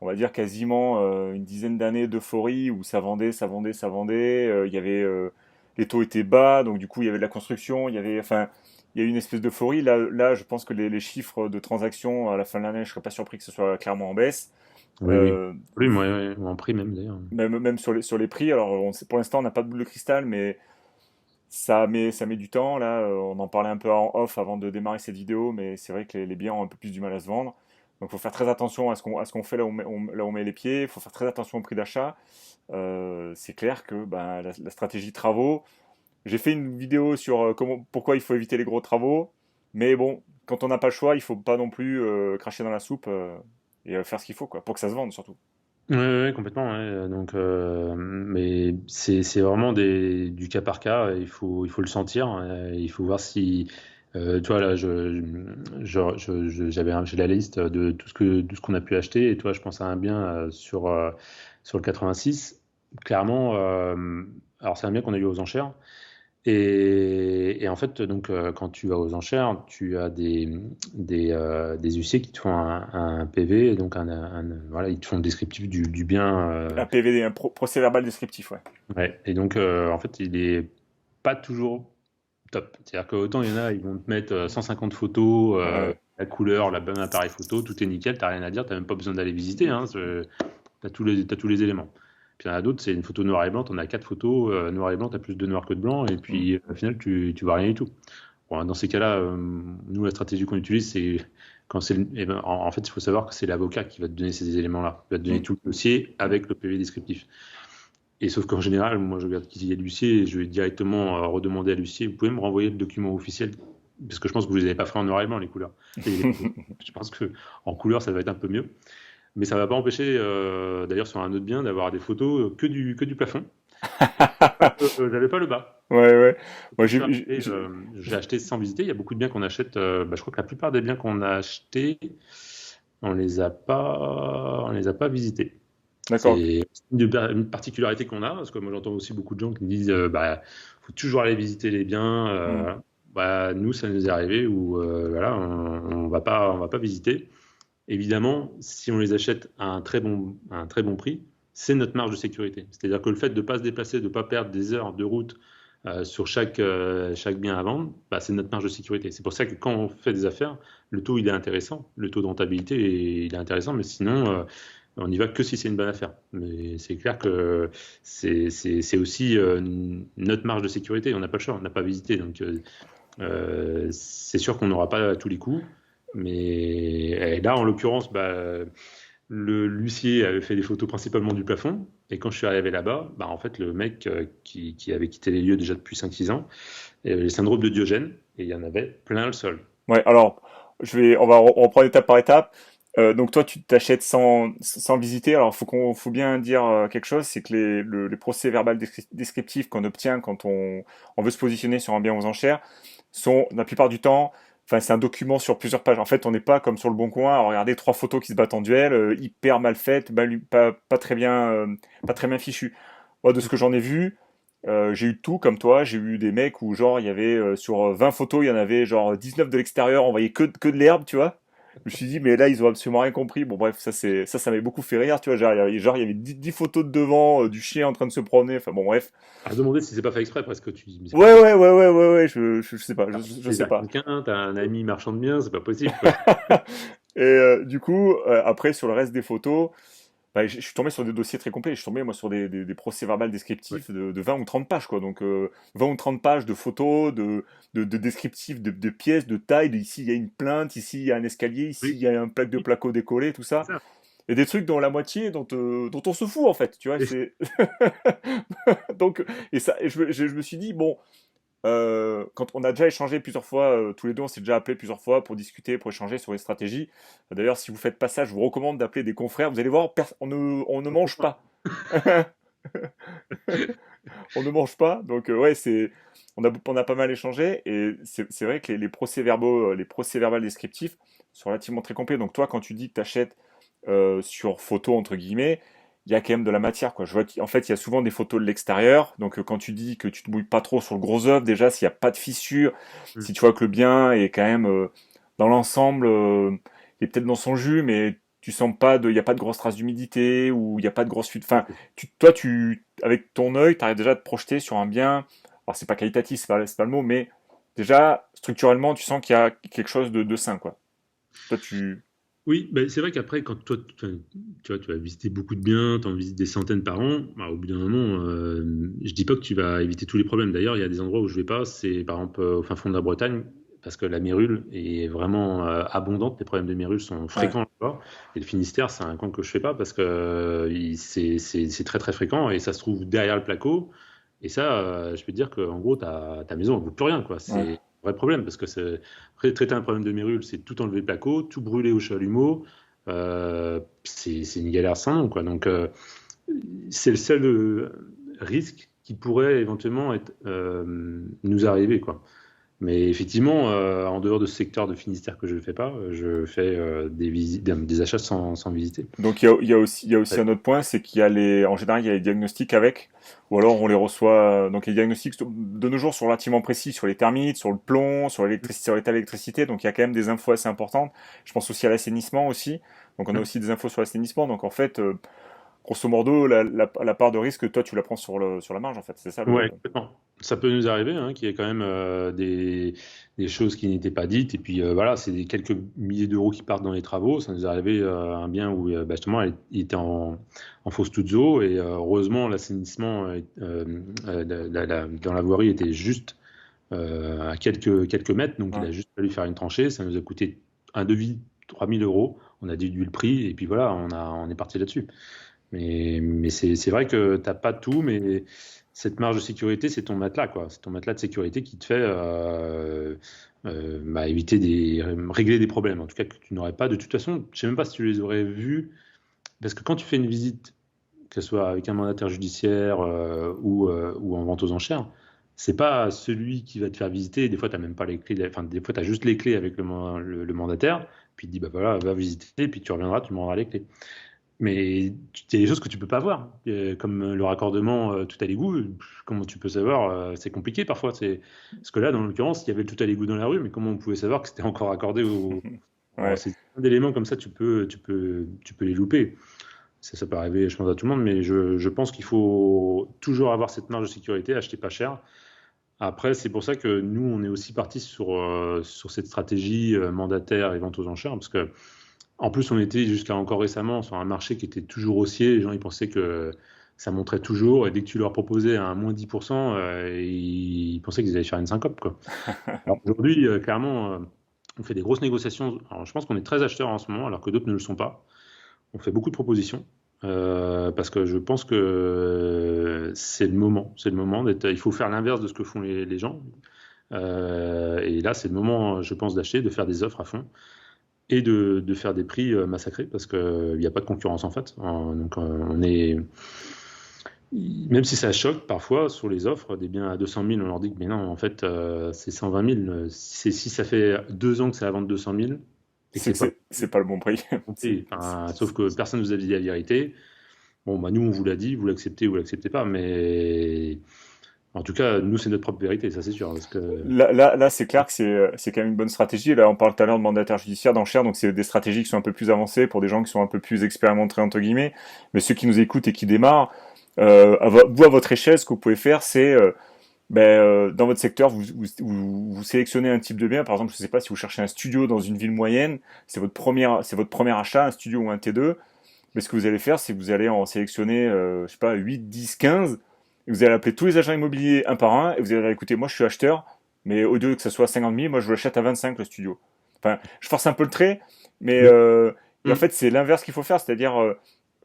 on va dire, quasiment une dizaine d'années d'euphorie où ça vendait, ça vendait, ça vendait. Il y avait, les taux étaient bas, donc du coup, il y avait de la construction, enfin, il y a eu une espèce d'euphorie. Là, je pense que les chiffres de transactions à la fin de l'année, je serais pas surpris que ce soit clairement en baisse. Oui, oui. Euh, Oui, moi, ouais, en prix même d'ailleurs. même sur les prix. Alors, pour l'instant, on n'a pas de boule de cristal, mais ça met du temps, là, on en parlait un peu en off avant de démarrer cette vidéo, mais c'est vrai que les biens ont un peu plus du mal à se vendre. Donc il faut faire très attention à ce qu'on fait là où on met les pieds, il faut faire très attention au prix d'achat. C'est clair que ben, la stratégie travaux, j'ai fait une vidéo sur pourquoi il faut éviter les gros travaux, mais bon, quand on n'a pas le choix, il faut pas non plus cracher dans la soupe et faire ce qu'il faut, quoi, pour que ça se vende surtout. Ouais, ouais, ouais, complètement. Ouais. Donc, mais c'est vraiment du cas par cas. Il faut le sentir. Il faut voir si, tu vois là, j'ai la liste de tout ce qu'on a pu acheter. Et toi, je pense à un bien sur le 86. Clairement, alors c'est un bien qu'on a eu aux enchères. Et en fait, donc, quand tu vas aux enchères, tu as des huissiers qui te font un PV, et donc voilà, ils te font le descriptif du bien. Un PVD, un procès verbal descriptif, ouais. Ouais. Et donc, en fait, il est pas toujours top. C'est-à-dire qu'autant il y en a, ils vont te mettre 150 photos, Ouais. la couleur, la bonne appareil photo, tout est nickel, t'as rien à dire, t'as même pas besoin d'aller visiter, hein, t'as tous les éléments. Puis il y en a d'autres, c'est une photo noir et blanc, t'en as quatre photos, noir et blanc, t'as plus de noir que de blanc, et Mm. puis au final, tu vois rien du tout. Bon, dans ces cas-là, nous, la stratégie qu'on utilise, c'est quand eh ben, en fait, il faut savoir que c'est l'avocat qui va te donner ces éléments-là. Il va te donner Mm. tout le dossier avec le PV descriptif. Et sauf qu'en général, moi, je regarde qui est l'huissier et je vais directement redemander à l'huissier, vous pouvez me renvoyer le document officiel, parce que je pense que vous les avez pas fait en noir et blanc, les couleurs. Je pense que en couleur, ça va être un peu mieux. Mais ça va pas empêcher, d'ailleurs, sur un autre bien, d'avoir des photos que du plafond. J'avais pas le bas. Ouais, ouais. Moi, Quand j'ai acheté sans visiter. Il y a beaucoup de biens qu'on achète. Je crois que la plupart des biens qu'on a achetés, on les a pas visités. d'accord. C'est une particularité qu'on a, parce que moi j'entends aussi beaucoup de gens qui me disent, faut toujours aller visiter les biens. Mm. Nous, ça nous est arrivé où voilà, on va pas visiter. Évidemment, si on les achète à un très bon prix, c'est notre marge de sécurité. C'est-à-dire que le fait de ne pas se déplacer, de ne pas perdre des heures de route sur chaque bien à vendre, c'est notre marge de sécurité. C'est pour ça que quand on fait des affaires, le taux il est intéressant, le taux de rentabilité il est intéressant, mais sinon on n'y va que si c'est une bonne affaire. Mais c'est clair que c'est aussi notre marge de sécurité. On n'a pas le choix, on n'a pas visité, donc c'est sûr qu'on n'aura pas tous les coups. Mais là, en l'occurrence, l'huissier avait fait des photos principalement du plafond. Et quand je suis arrivé là-bas, en fait, le mec qui avait quitté les lieux déjà depuis 5-6 ans, il avait le syndrome de Diogène et il y en avait plein le sol. Ouais, alors, on va reprendre étape par étape. Donc toi, tu t'achètes sans visiter. Alors, faut bien dire quelque chose, c'est que les procès verbal descriptifs qu'on obtient quand on veut se positionner sur un bien aux enchères sont, la plupart du temps, enfin, c'est un document sur plusieurs pages. En fait, on n'est pas comme sur le Bon Coin à regarder trois photos qui se battent en duel, hyper mal faites, pas très bien fichues. Moi, de ce que j'en ai vu, j'ai eu tout comme toi, j'ai eu des mecs où genre il y avait sur 20 photos, il y en avait genre 19 de l'extérieur, on voyait que de l'herbe, tu vois. Je me suis dit mais là ils ont absolument rien compris. Bon bref, ça m'avait beaucoup fait rire, tu vois, genre il y avait 10 photos de devant du chien en train de se promener, enfin bon bref. À se demander si c'est pas fait exprès, parce que tu dis, mais c'est pas Ouais possible. ouais ouais ouais ouais ouais, je sais pas, je T'es sais à pas. quelqu'un, t'as un ami marchand de biens, c'est pas possible, quoi. Et du coup après sur le reste des photos, bah, je suis tombé sur des dossiers très complets. Je suis tombé, moi, sur des procès-verbal Ouais. descriptifs de 20 ou 30 pages, quoi. Donc, 20 ou 30 pages de photos, de descriptifs, de pièces, de tailles. Ici, il y a une plainte. Ici, il y a un escalier. Ici, il Oui, y a un plaque de oui, placo décollé, tout c'est ça. ça. Et des trucs dont la moitié, dont on se fout, en fait. Tu vois, Et- c'est. Donc, et je me suis dit, bon, quand on a déjà échangé plusieurs fois, tous les deux, on s'est déjà appelé plusieurs fois pour discuter, pour échanger sur les stratégies. D'ailleurs, si vous faites pas ça, je vous recommande d'appeler des confrères. Vous allez voir, on ne mange pas. On ne mange pas. Donc, ouais, on a pas mal échangé. Et c'est vrai que les procès-verbaux, les procès-verbaux descriptifs sont relativement très complets. Donc, toi, quand tu dis que tu achètes sur photo, entre guillemets, il y a quand même de la matière, quoi. Je vois qu'en fait, il y a souvent des photos de l'extérieur. Donc, quand tu dis que tu te mouilles pas trop sur le gros œuvre, déjà, s'il n'y a pas de fissure, Mm. si tu vois que le bien est quand même dans l'ensemble, il est peut-être dans son jus, mais tu sens pas il y a pas de grosses traces d'humidité ou il y a pas de grosses fuites. Enfin, toi, avec ton œil, tu arrives déjà à te projeter sur un bien. Alors, c'est pas qualitatif, c'est pas le mot, mais déjà, structurellement, tu sens qu'il y a quelque chose de sain, quoi. Toi, Oui, ben, c'est vrai qu'après, quand toi, tu vois, tu vas visiter beaucoup de biens, tu en visites des centaines par an, bah, au bout d'un moment, je dis pas que tu vas éviter tous les problèmes. D'ailleurs, il y a des endroits où je vais pas, c'est par exemple au fin fond de la Bretagne, parce que la mérule est vraiment abondante, les problèmes de mérule sont ouais. fréquents là-bas. Et le Finistère, c'est un coin que je fais pas parce que c'est très très fréquent et ça se trouve derrière le placo. Et ça, je peux te dire qu'en gros, ta maison ne vaut plus rien, quoi. Ouais. C'est un vrai problème parce que traiter un problème de mérule, c'est tout enlever le placo, tout brûler au chalumeau. C'est une galère sans nom, quoi. Donc, c'est le seul risque qui pourrait éventuellement nous arriver, quoi. Mais effectivement, en dehors de ce secteur de Finistère que je ne fais pas, je fais des visites, des achats sans visiter. Donc il y a aussi Ouais. un autre point, c'est en général, il y a les diagnostics avec, ou alors on les reçoit. Donc les diagnostics de nos jours sont relativement précis sur les termites, sur le plomb, sur l'électricité, sur l'état de l'électricité. Donc il y a quand même des infos assez importantes. Je pense aussi à l'assainissement aussi. Donc on a aussi des infos sur l'assainissement. Donc en fait, grosso modo, la part de risque, toi tu la prends sur la marge en fait. C'est ça le. Ouais, complètement. Ça peut nous arriver, hein, qu'il y ait quand même des choses qui n'étaient pas dites. Et puis voilà, c'est des quelques milliers d'euros qui partent dans les travaux. Ça nous est arrivé un bien où bah, justement il était en fosse toute eau. Et heureusement, l'assainissement dans la voirie était juste à quelques mètres. Donc il Ouais. a juste fallu faire une tranchée. Ça nous a coûté un devis 3 000 euros. On a déduit le prix. Et puis voilà, on est parti là-dessus. Mais c'est vrai que tu n'as pas tout, mais cette marge de sécurité, c'est ton matelas, quoi. C'est ton matelas de sécurité qui te fait bah, régler des problèmes, en tout cas que tu n'aurais pas. De toute façon, je sais même pas si tu les aurais vus, parce que quand tu fais une visite, que ce soit avec un mandataire judiciaire ou en vente aux enchères, c'est pas celui qui va te faire visiter. Des fois, tu n'as même pas les clés, enfin, des fois, tu as juste les clés avec le mandataire, puis il te dit, bah voilà, va visiter, puis tu reviendras, tu me rendras les clés. Mais il y a des choses que tu peux pas voir, comme le raccordement tout à l'égout. Comment tu peux savoir? C'est compliqué parfois. Parce que là, dans l'occurrence, il y avait le tout à l'égout dans la rue, mais comment on pouvait savoir que c'était encore raccordé au. Alors, Ouais. c'est plein d'éléments comme ça, tu peux les louper. Ça peut arriver, je pense, à tout le monde, mais je pense qu'il faut toujours avoir cette marge de sécurité, acheter pas cher. Après, c'est pour ça que nous, on est aussi parti sur cette stratégie mandataire et vente aux enchères, parce que en plus, on était jusqu'à encore récemment sur un marché qui était toujours haussier. Les gens, ils pensaient que ça monterait toujours. Et dès que tu leur proposais un moins 10%, ils pensaient qu'ils allaient faire une syncope, quoi. Alors aujourd'hui, clairement, on fait des grosses négociations. Alors, je pense qu'on est très acheteurs en ce moment, alors que d'autres ne le sont pas. On fait beaucoup de propositions. Parce que je pense que c'est le moment. C'est le moment d'être. Il faut faire l'inverse de ce que font les gens. Et là, c'est le moment, je pense, d'acheter, de faire des offres à fond et de faire des prix massacrés parce qu'il n'y a pas de concurrence en fait. Donc on est, même si ça choque parfois sur les offres, des biens à 200 000, on leur dit que mais non, en fait c'est 120 000. Si ça fait 2 ans que c'est à vendre 200 000 et que C'est c'est que pas c'est pas le bon prix. C'est- compté, enfin, sauf que personne ne vous a dit la vérité. Bon, bah nous on vous l'a dit, vous l'acceptez ou vous l'acceptez pas, mais en tout cas, nous c'est notre propre vérité, ça c'est sûr. Parce que Là, c'est clair que c'est quand même une bonne stratégie. Là, on parle tout à l'heure de mandataire judiciaire, d'enchères, donc c'est des stratégies qui sont un peu plus avancées pour des gens qui sont un peu plus expérimentés, entre guillemets. Mais ceux qui nous écoutent et qui démarrent, vous, à votre échelle, ce que vous pouvez faire, c'est, dans votre secteur, vous sélectionnez un type de bien. Par exemple, je sais pas si vous cherchez un studio dans une ville moyenne, c'est votre premier achat, un studio ou un T2. Mais ce que vous allez faire, c'est que vous allez en sélectionner, je sais pas, 8, 10, 15. Et vous allez appeler tous les agents immobiliers un par un. Et vous allez dire, écoutez, moi je suis acheteur, mais au lieu que ça soit 50 000, moi je l'achète à 25 le studio. Enfin, je force un peu le trait, mais oui. et en fait c'est l'inverse qu'il faut faire, c'est-à-dire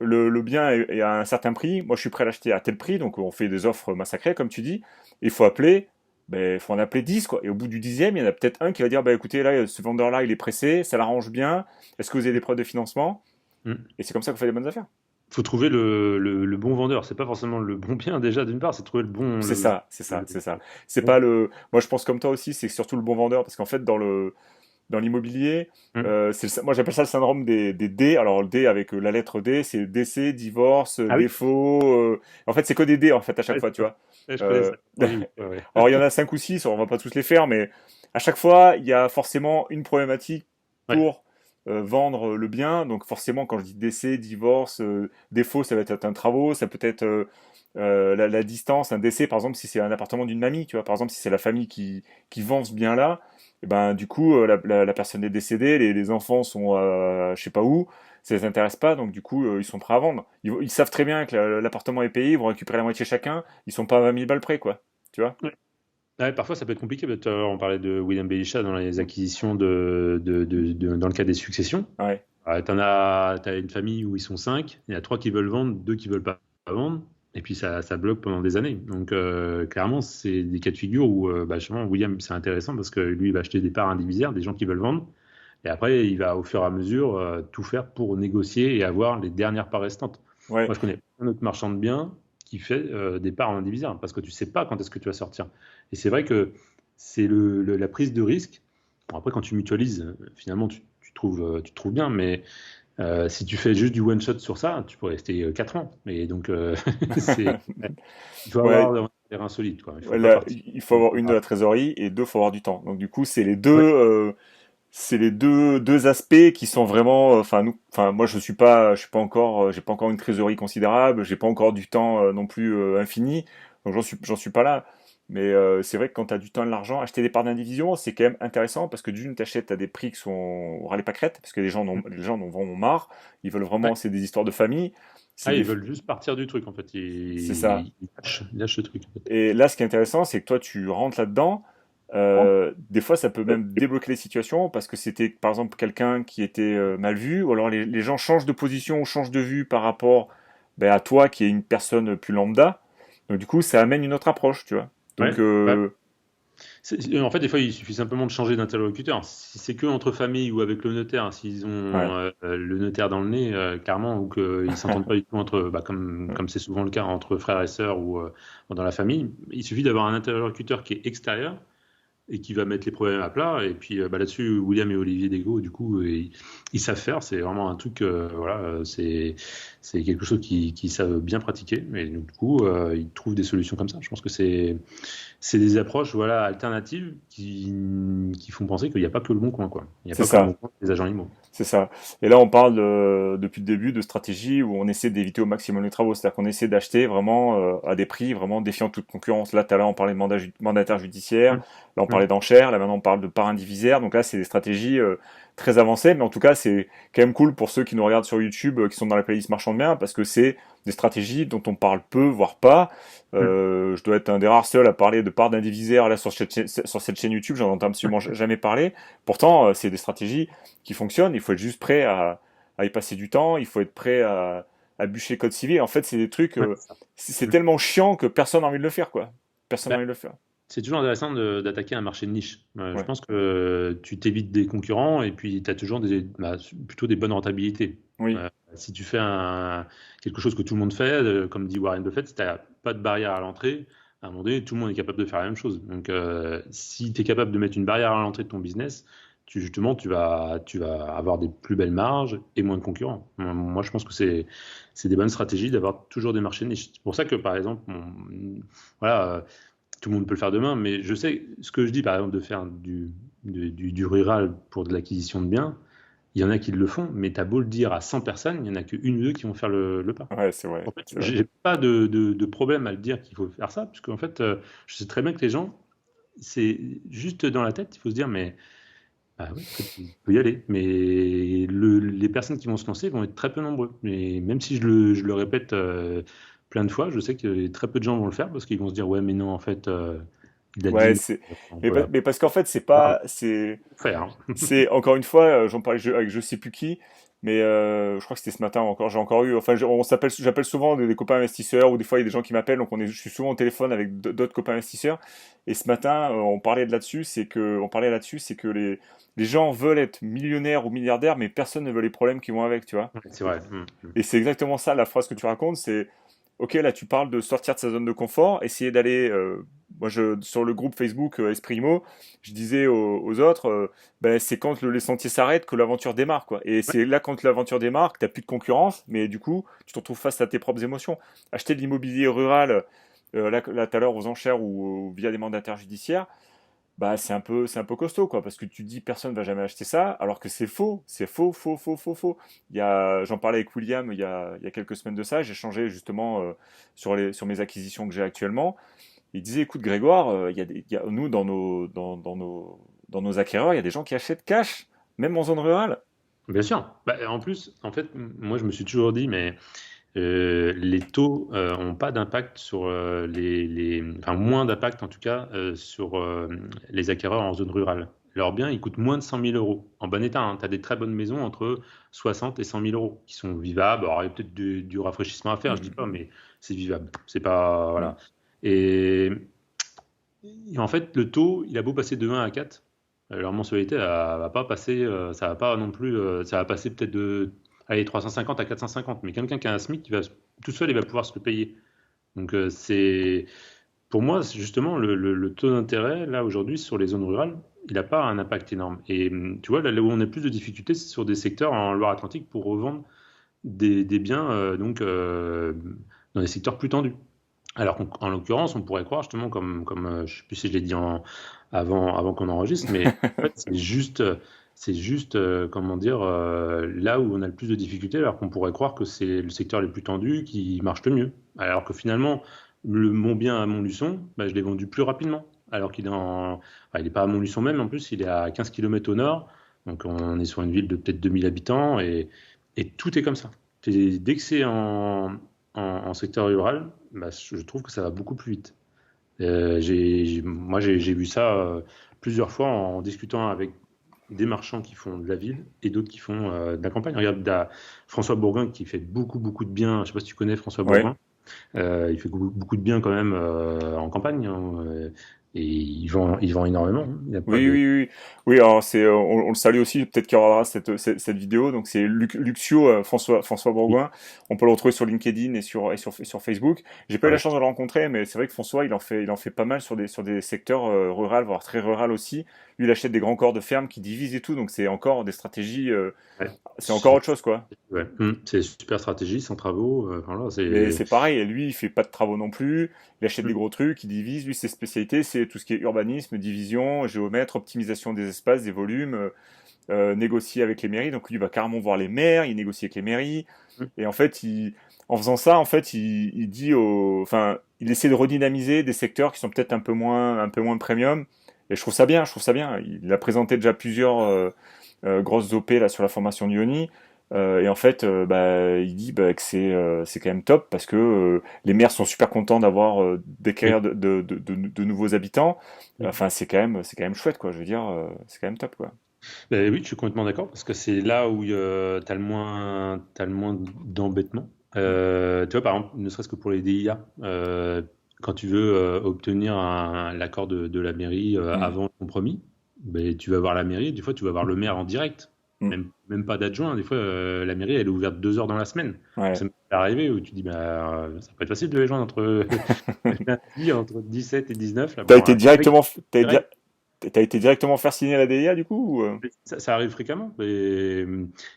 le bien est à un certain prix, moi je suis prêt à l'acheter à tel prix, donc on fait des offres massacrées comme tu dis. Et il faut appeler, il faut en appeler 10 quoi. Et au bout du dixième, il y en a peut-être un qui va dire, bah écoutez là, ce vendeur-là il est pressé, ça l'arrange bien. Est-ce que vous avez des preuves de financement? Mm. Et c'est comme ça qu'on fait des bonnes affaires. Faut trouver le bon vendeur. C'est pas forcément le bon bien déjà d'une part, c'est trouver le bon C'est ça, c'est ça, le c'est ça. C'est bon. pas le. Moi, je pense comme toi aussi, c'est surtout le bon vendeur, parce qu'en fait, dans le dans l'immobilier, Hum. moi j'appelle ça le syndrome des D. Alors le D avec la lettre D, c'est décès, divorce, Ah oui, défaut. En fait, c'est que des D en fait à chaque ouais, fois, tu vois. ouais, je connais Euh, ça. Oui, oui, ouais, ouais. alors il y en a 5 ou 6, on va pas tous les faire, mais à chaque fois, il y a forcément une problématique Ouais. pour vendre le bien. Donc forcément, quand je dis décès, divorce, défaut, ça va être un travaux, ça peut être la distance, un décès, par exemple, si c'est un appartement d'une mamie, tu vois, par exemple, si c'est la famille qui vend ce bien-là, et ben du coup, la personne est décédée, les enfants sont je sais pas où, ça les intéresse pas, donc du coup, ils sont prêts à vendre. Ils savent très bien que l'appartement est payé, ils vont récupérer la moitié chacun, ils sont pas à 20 000 balles près, quoi, tu vois. Ouais. Ouais, parfois, ça peut être compliqué. Tout à l'heure, on parlait de William Belisha dans les acquisitions dans le cas des successions. Ouais, T'as une famille où ils sont cinq, il y a trois qui veulent vendre, deux qui veulent pas vendre, et puis ça bloque pendant des années. Donc, clairement, c'est des cas de figure où, justement, William, c'est intéressant parce que lui, il va acheter des parts indivisaires, des gens qui veulent vendre, et après, il va, au fur et à mesure, tout faire pour négocier et avoir les dernières parts restantes. ouais, Moi, je connais un autre marchand de biens qui fait des parts en indivisaire parce que tu sais pas quand est-ce que tu vas sortir. Et c'est vrai que c'est la prise de risque. Bon, après, quand tu mutualises, finalement, tu te trouves bien, mais si tu fais juste du one shot sur ça, tu pourrais rester 4 ans. Et donc, ouais, il faut ouais. avoir des reins solides, quoi. Il faut pas Là, partir. il faut avoir une de la trésorerie et deux, faut avoir du temps. Donc du coup, Ouais, c'est les deux aspects qui sont vraiment, enfin moi je suis pas encore, j'ai pas encore une trésorerie considérable, j'ai pas encore du temps non plus infini, donc j'en suis pas là. Mais c'est vrai que quand tu as du temps et de l'argent, acheter des parts d'indivision, c'est quand même intéressant parce que d'une, t'achètes à des prix qui sont au ras les pâquerettes, parce que les gens en ont marre, ils veulent vraiment, ouais. c'est des histoires de famille, c'est Ah, ils des, veulent juste partir du truc, en fait. c'est ça. Ils lâchent le truc, en fait. Et là, ce qui est intéressant, c'est que toi, tu rentres là-dedans. Des fois, ça peut même débloquer les situations parce que c'était, par exemple, quelqu'un qui était mal vu, ou alors les gens changent de position ou changent de vue par rapport ben, à toi qui est une personne plus lambda. Donc, du coup, ça amène une autre approche, tu vois. Donc, Ouais. Ouais. En fait, des fois, il suffit simplement de changer d'interlocuteur. Si c'est que entre familles ou avec le notaire, hein, s'ils ont ouais, le notaire dans le nez, clairement, ou qu'ils s'entendent pas du tout entre, comme c'est souvent le cas entre frères et sœurs ou dans la famille, il suffit d'avoir un interlocuteur qui est extérieur et qui va mettre les problèmes à plat. Et puis là-dessus, William et Olivier Dego, du coup, ils savent faire. C'est vraiment un truc, voilà, c'est quelque chose qu'ils savent bien pratiquer. Mais du coup, ils trouvent des solutions comme ça. Je pense que c'est des approches, voilà, alternatives qui font penser qu'il n'y a pas que le bon coin, quoi. Il n'y a c'est pas que le bon ça. coin des agents immo. C'est ça. Et là, on parle depuis le début de stratégie où on essaie d'éviter au maximum les travaux. C'est-à-dire qu'on essaie d'acheter vraiment à des prix vraiment défiant toute concurrence. Là, tout à l'heure, on parlait de mandataire judiciaire. Hum, Là, on parlait hum. d'enchères. Là, maintenant, on parle de part indivisaire. Donc là, c'est des stratégies très avancées. Mais en tout cas, c'est quand même cool pour ceux qui nous regardent sur YouTube, qui sont dans la playlist Marchand de biens, parce que c'est des stratégies dont on parle peu, voire pas. Hum. Je dois être un des rares seuls à parler de part d'indivisaire là sur cette chaîne YouTube. J'en entends absolument jamais parler. Pourtant, c'est des stratégies qui fonctionne. Il faut être juste prêt à y passer du temps. Il faut être prêt à bûcher le code civil. En fait, c'est des trucs. Ouais, c'est ça. C'est Hum. tellement chiant que personne n'a envie de le faire, quoi. Personne n'a Bah, envie de le faire. c'est toujours intéressant d'attaquer un marché de niche. Je Ouais. pense que tu t'évites des concurrents et puis tu as toujours plutôt des bonnes rentabilités. Oui. Si tu fais quelque chose que tout le monde fait, comme dit Warren Buffett, si tu n'as pas de barrière à l'entrée, à un moment donné, tout le monde est capable de faire la même chose. Donc, si tu es capable de mettre une barrière à l'entrée de ton business, justement, tu vas avoir des plus belles marges et moins de concurrents. Moi, je pense que c'est des bonnes stratégies d'avoir toujours des marchés de niche. C'est pour ça que, par exemple, voilà, tout le monde peut le faire demain, mais je sais ce que je dis, par exemple, de faire du rural pour de l'acquisition de biens. Il y en a qui le font, mais tu as beau le dire à 100 personnes, il n'y en a qu'une ou deux qui vont faire le pas. Ouais, c'est vrai. En fait, C'est vrai. j'ai pas de problème à le dire qu'il faut faire ça, puisque en fait, je sais très bien que les gens, c'est juste dans la tête, il faut se dire, mais ah oui, en fait, il peut y aller. Mais les personnes qui vont se lancer vont être très peu nombreux. Mais même si je le répète plein de fois, je sais que très peu de gens vont le faire parce qu'ils vont se dire, ouais, mais non, en fait, il a Ouais, dit, c'est. on peut Mais parce qu'en fait, c'est pas pas. faire. Hein. C'est encore une fois, j'en parlais avec je sais plus qui, mais je crois que c'était ce matin encore. J'ai encore eu, enfin, j'appelle souvent des copains investisseurs ou des fois il y a des gens qui m'appellent, donc je suis souvent au téléphone avec d'autres copains investisseurs. Et ce matin, on parlait là-dessus, c'est que les gens veulent être millionnaires ou milliardaires, mais personne ne veut les problèmes qui vont avec, tu vois. Ouais, c'est vrai. Mm. Et c'est exactement ça la phrase que tu racontes, c'est, ok, là tu parles de sortir de sa zone de confort, essayer d'aller moi, sur le groupe Facebook Esprit Immo, je disais aux autres, ben, c'est quand les sentiers s'arrêtent que l'aventure démarre, quoi. Et Ouais, c'est là quand l'aventure démarre que t'as plus de concurrence, mais du coup, tu te retrouves face à tes propres émotions. Acheter de l'immobilier rural, là tout à l'heure aux enchères ou via des mandataires judiciaires, bah c'est un peu costaud, quoi, parce que tu dis personne va jamais acheter ça, alors que c'est faux, faux, faux, faux, faux. J'en parlais avec William il y a quelques semaines de ça, j'ai changé justement sur mes acquisitions que j'ai actuellement. Il disait, écoute Grégoire, nous dans nos acquéreurs, il y a des gens qui achètent cash, même en zone rurale. bien sûr. Bah, en plus, en fait, moi, je me suis toujours dit, mais les taux n'ont pas d'impact sur enfin moins d'impact en tout cas sur les acquéreurs en zone rurale. Leurs biens, ils coûtent moins de 100 000 euros en bon état. Tu as des très bonnes maisons entre 60 et 100 000 euros qui sont vivables. Alors, il y a peut-être du rafraîchissement à faire, je dis pas, mais c'est vivable. C'est pas, Mm. voilà. Et, et en fait, le taux, il a beau passer de 1 à 4, leur mensualité, elle va pas passer, ça va pas non plus, ça va passer peut-être de, allez, 350 à 450. Mais quelqu'un qui a un SMIC, tout seul, il va pouvoir se le payer. Donc, pour moi, c'est justement, le taux d'intérêt, là, aujourd'hui, sur les zones rurales, il n'a pas un impact énorme. Et tu vois, là où on a plus de difficultés, c'est sur des secteurs en Loire-Atlantique pour revendre des biens, dans des secteurs plus tendus. Alors qu'en l'occurrence, on pourrait croire justement, je ne sais plus si je l'ai dit avant qu'on enregistre, mais en fait, c'est juste, comment dire, là où on a le plus de difficultés, alors qu'on pourrait croire que c'est le secteur le plus tendu qui marche le mieux. Alors que finalement, mon bien à Montluçon, bah, je l'ai vendu plus rapidement. Alors il n'est pas à Montluçon même, en plus, il est à 15 km au nord. Donc on est sur une ville de peut-être 2000 habitants et tout est comme ça. Dès que c'est en secteur rural, bah, je trouve que ça va beaucoup plus vite. Moi, j'ai vu ça plusieurs fois en discutant avec des marchands qui font de la ville et d'autres qui font de la campagne. Regarde, François Bourgoin qui fait beaucoup, beaucoup de bien. Je ne sais pas si tu connais François Ouais. Bourgoin. Il fait beaucoup, beaucoup de bien quand même en campagne, hein, et il vend énormément, hein. Il y a pas Oui, de. oui, oui. Oui, alors on le salue aussi, peut-être qu'il y aura cette vidéo. Donc c'est Luxio, François Bourgoin. On peut le retrouver sur LinkedIn et sur Facebook. J'ai pas eu la Ouais. chance de le rencontrer, mais c'est vrai que François, il en fait pas mal sur des secteurs ruraux, voire très rural aussi. Lui, il achète des grands corps de ferme qui divisent et tout, donc c'est encore des stratégies, Ouais. c'est encore autre chose, quoi. Ouais. C'est super stratégie, sans travaux. Voilà, Mais c'est. c'est pareil, et lui, il fait pas de travaux non plus. Il achète des gros trucs, il divise. Lui, ses spécialités, c'est tout ce qui est urbanisme, division, géomètre, optimisation des espaces, des volumes, négocier avec les mairies. Donc lui, il va carrément voir les maires, il négocie avec les mairies. Et en fait, en faisant ça, en fait, il dit enfin, il essaie de redynamiser des secteurs qui sont peut-être un peu moins premium. Et je trouve ça bien, je trouve ça bien. Il a présenté déjà plusieurs grosses OP là sur la formation de Yoni. Et en fait, bah, il dit bah, que c'est quand même top parce que les maires sont super contents d'avoir Oui. d'acquérir de nouveaux habitants. Enfin, c'est quand même chouette, quoi. Je veux dire, c'est quand même top, quoi. Ben oui, je suis complètement d'accord parce que c'est là où tu as le moins d'embêtement. Mm. Tu vois, par exemple, ne serait-ce que pour les DIA, quand tu veux obtenir l'accord de la mairie Mm. avant le compromis, ben, tu vas voir la mairie, des fois tu vas voir le maire en direct, Mm. même pas d'adjoint. Des fois, la mairie, elle est ouverte 2 heures dans la semaine. Ouais. Ça m'est arrivé où tu dis, bah, ça peut être facile de les joindre lundi, entre 17 et 19. Là, T'as bon, été avec directement, direct. t'as été directement faire signer la DIA du coup ou, Ça arrive fréquemment. Et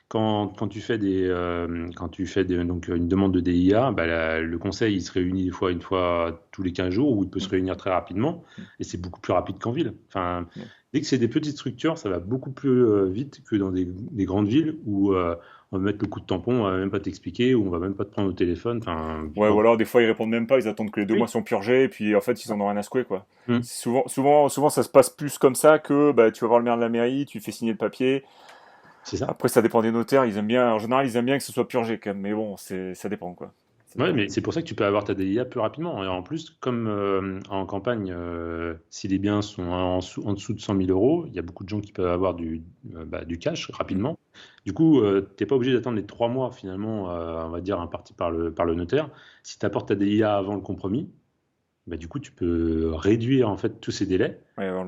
quand tu fais donc une demande de DIA, bah, le conseil il se réunit une fois tous les 15 jours, où il peut se Mm. réunir très rapidement, Mm. et c'est beaucoup plus rapide qu'en ville. Enfin, Mm. dès que c'est des petites structures, ça va beaucoup plus vite que dans des grandes villes où on va mettre le coup de tampon, on va même pas t'expliquer, ou on va même pas te prendre au téléphone. Enfin, Ouais, ou alors des fois ils répondent même pas, ils attendent que les 2 mois oui, sont purgés et puis en fait ils en ont rien à secouer, quoi. hum, Souvent ça se passe plus comme ça que bah tu vas voir le maire de la mairie, tu fais signer le papier. c'est ça. Après ça dépend des notaires, ils aiment bien, en général ils aiment bien que ce soit purgé quand même, mais bon ça dépend, quoi. Ça Ouais, dépend. mais c'est pour ça que tu peux avoir ta DIA plus rapidement. Et en plus, comme en campagne, si les biens sont en dessous de 100 000 euros, il y a beaucoup de gens qui peuvent avoir du cash Mm. rapidement. Du coup, tu n'es pas obligé d'attendre les 3 mois, finalement, on va dire, impartis par le notaire. Si tu apportes ta DIA avant le compromis, bah, du coup, tu peux réduire en fait tous ces délais. Ouais, ouais, Et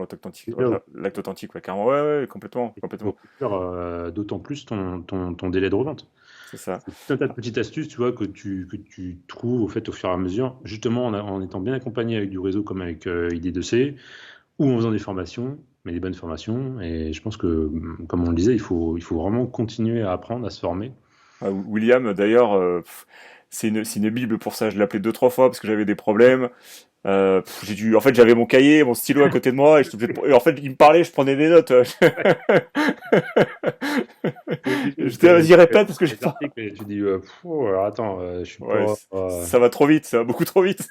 l'acte authentique, ouais, carrément, ouais, ouais, complètement, complètement. réduire d'autant plus ton délai de revente. c'est ça. C'est tout un tas de petites astuces, tu vois, que tu trouves au fait au fur et à mesure, justement en étant bien accompagné avec du réseau comme avec ID2C, ou en faisant des formations, mais des bonnes formations. Et je pense que, comme on le disait, il faut vraiment continuer à apprendre, à se former. William, d'ailleurs, c'est une bible pour ça. Je l'ai appelé deux, trois fois parce que j'avais des problèmes. En fait, j'avais mon cahier, mon stylo à côté de moi, et en fait, il me parlait, je prenais des notes. T'es obligé J'étais, vas-y, répète parce que j'ai des pas. articles et tu dis, alors attends, je suis Ouais, pas. ça va trop vite, ça va beaucoup trop vite.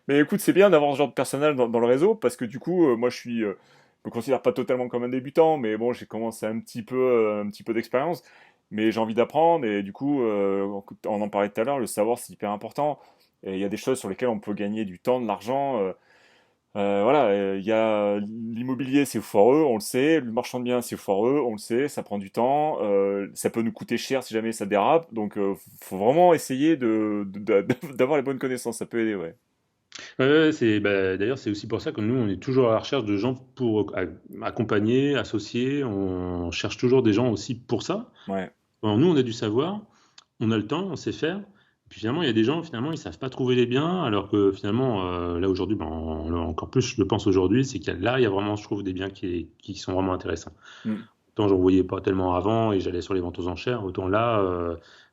Mais écoute, c'est bien d'avoir ce genre de personnel dans le réseau parce que du coup, moi, je me considère pas totalement comme un débutant, mais bon, j'ai commencé un petit peu d'expérience. Mais j'ai envie d'apprendre et du coup, on en parlait tout à l'heure, le savoir c'est hyper important. Et il y a des choses sur lesquelles on peut gagner du temps, de l'argent. Voilà, il y a l'immobilier, c'est foireux, on le sait. Le marchand de biens, c'est foireux, on le sait. Ça prend du temps. Ça peut nous coûter cher si jamais ça dérape. Donc, faut vraiment essayer d'avoir les bonnes connaissances. Ça peut aider, ouais. Ouais, ouais, d'ailleurs, c'est aussi pour ça que nous, on est toujours à la recherche de gens pour accompagner, associer. On cherche toujours des gens aussi pour ça. Ouais. Alors, nous, on a du savoir, on a le temps, on sait faire. Et puis finalement, il y a des gens, finalement, ils savent pas trouver les biens, alors que finalement, là aujourd'hui, encore plus, je le pense aujourd'hui, c'est il y a vraiment, je trouve, des biens qui sont vraiment intéressants. Mm. Autant j'en voyais pas tellement avant et j'allais sur les ventes aux enchères, autant là,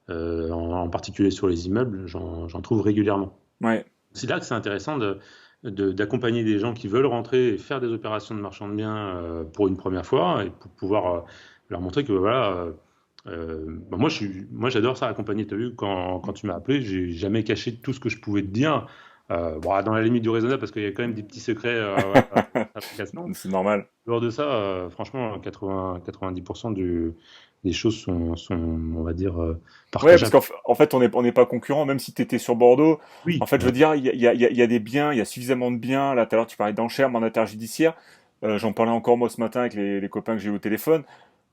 en particulier sur les immeubles, j'en trouve régulièrement. Ouais. C'est là que c'est intéressant d'accompagner des gens qui veulent rentrer et faire des opérations de marchand de biens pour une première fois et pour pouvoir leur montrer que voilà. Moi, j'adore ça accompagner. Tu as vu, quand tu m'as appelé, j'ai jamais caché tout ce que je pouvais te dire. Bon, dans la limite du raisonnable, parce qu'il y a quand même des petits secrets voilà, à fabrication. C'est normal. Dehors de ça, franchement, 90% des choses sont, on va dire, Ouais, parce partageables. qu'en fait, on n'est pas concurrent, même si tu étais sur Bordeaux. En Oui, fait, je veux dire, il y a des biens, il y a suffisamment de biens. Là, tout à l'heure, tu parlais d'enchères, mandataire judiciaire. J'en parlais encore moi ce matin avec les copains que j'ai eu au téléphone.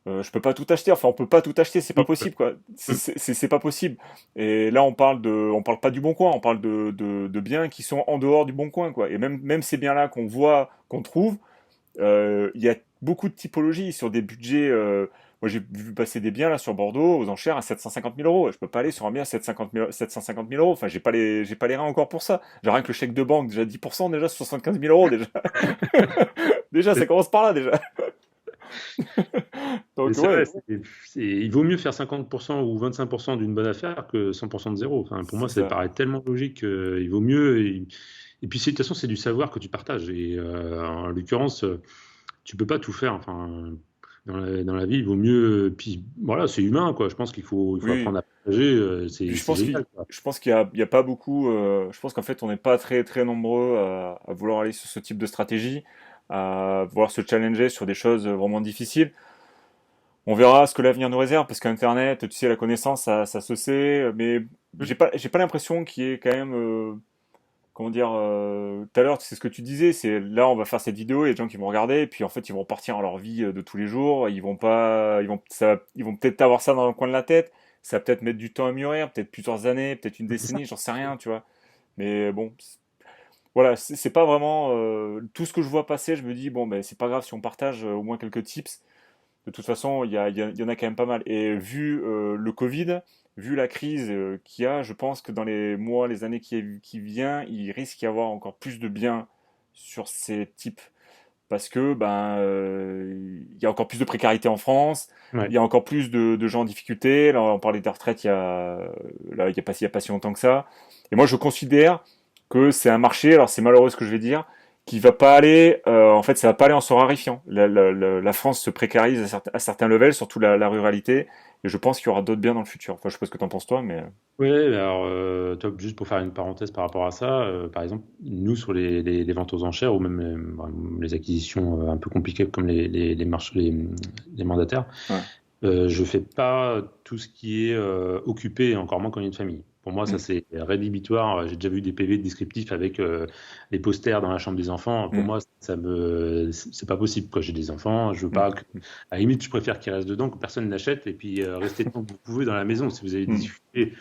Je peux pas tout acheter. Enfin, on peut pas tout acheter, c'est pas oui. possible, quoi. C'est pas possible. Et là, on parle pas du Bon Coin, on parle de biens qui sont en dehors du Bon Coin, quoi. Et même ces biens-là qu'on voit, qu'on trouve, il y a beaucoup de typologies sur des budgets. Moi, j'ai vu passer des biens là sur Bordeaux aux enchères à 750 000 euros. Je peux pas aller sur un bien à 750 000 euros. Enfin, j'ai pas les reins encore pour ça. J'ai rien que le chèque de banque, déjà 10%, déjà 75 000 euros, déjà. Déjà, ça commence par là, déjà. Mais Donc, c'est ouais, vrai, il vaut mieux faire 50% ou 25% d'une bonne affaire que 100% de zéro. Enfin, pour c'est moi, ça ça. paraît tellement logique. Il vaut mieux. Et puis, de toute façon, c'est du savoir que tu partages. Et en l'occurrence, tu peux pas tout faire. Enfin, dans la vie, il vaut mieux. Puis voilà, c'est humain, quoi. Je pense il faut Oui. apprendre à partager. Puis C'est génial, quoi. je pense qu'il y a pas beaucoup. Je pense qu'en fait, on n'est pas très très nombreux à vouloir aller sur ce type de stratégie, à vouloir se challenger sur des choses vraiment difficiles. On verra ce que l'avenir nous réserve, parce qu'Internet, tu sais, la connaissance, ça se sait, mais j'ai pas l'impression qu'il y ait quand même, comment dire, tout à l'heure, c'est ce que tu disais, c'est là, on va faire cette vidéo, il y a des gens qui vont regarder, et puis en fait, ils vont partir dans leur vie de tous les jours, ils vont pas, ils vont peut-être avoir ça dans le coin de la tête, ça va peut-être mettre du temps à mûrir, peut-être plusieurs années, peut-être une C'est ça. décennie, j'en sais rien, tu vois. Mais bon, voilà, c'est pas vraiment tout ce que je vois passer, je me dis, bon, ben, c'est pas grave si on partage au moins quelques tips. De toute façon, il y en a quand même pas mal. Et vu le Covid, vu la crise qu'il y a, je pense que dans les mois, les années qui viennent, il risque d'y avoir encore plus de biens sur ces types. Parce que il y a encore plus de précarité en France, il Ouais. y a encore plus de gens en difficulté. Là, on parlait des retraites il y a pas si longtemps que ça. Et moi, je considère que c'est un marché, alors c'est malheureux ce que je vais dire, qui va pas aller, en fait, ça va pas aller en se raréfiant. La France se précarise à certains levels, surtout la ruralité, et je pense qu'il y aura d'autres biens dans le futur. Enfin, je sais pas ce que t'en penses toi, mais Ouais, alors, top, juste pour faire une parenthèse par rapport à ça, par exemple, nous, sur les ventes aux enchères ou même les acquisitions un peu compliquées comme les marchés, les mandataires, ouais. je fais pas tout ce qui est occupé, encore moins quand il y a une famille. Pour moi, ça Mm, c'est rédhibitoire. J'ai déjà vu des PV descriptifs avec les posters dans la chambre des enfants. Pour mm, moi, c'est pas possible. Quoi. J'ai des enfants, je veux mm, pas. À la limite, je préfère qu'ils restent dedans, que personne n'achète, et puis restez tant que vous pouvez dans la maison. Si vous avez des mm, difficultés,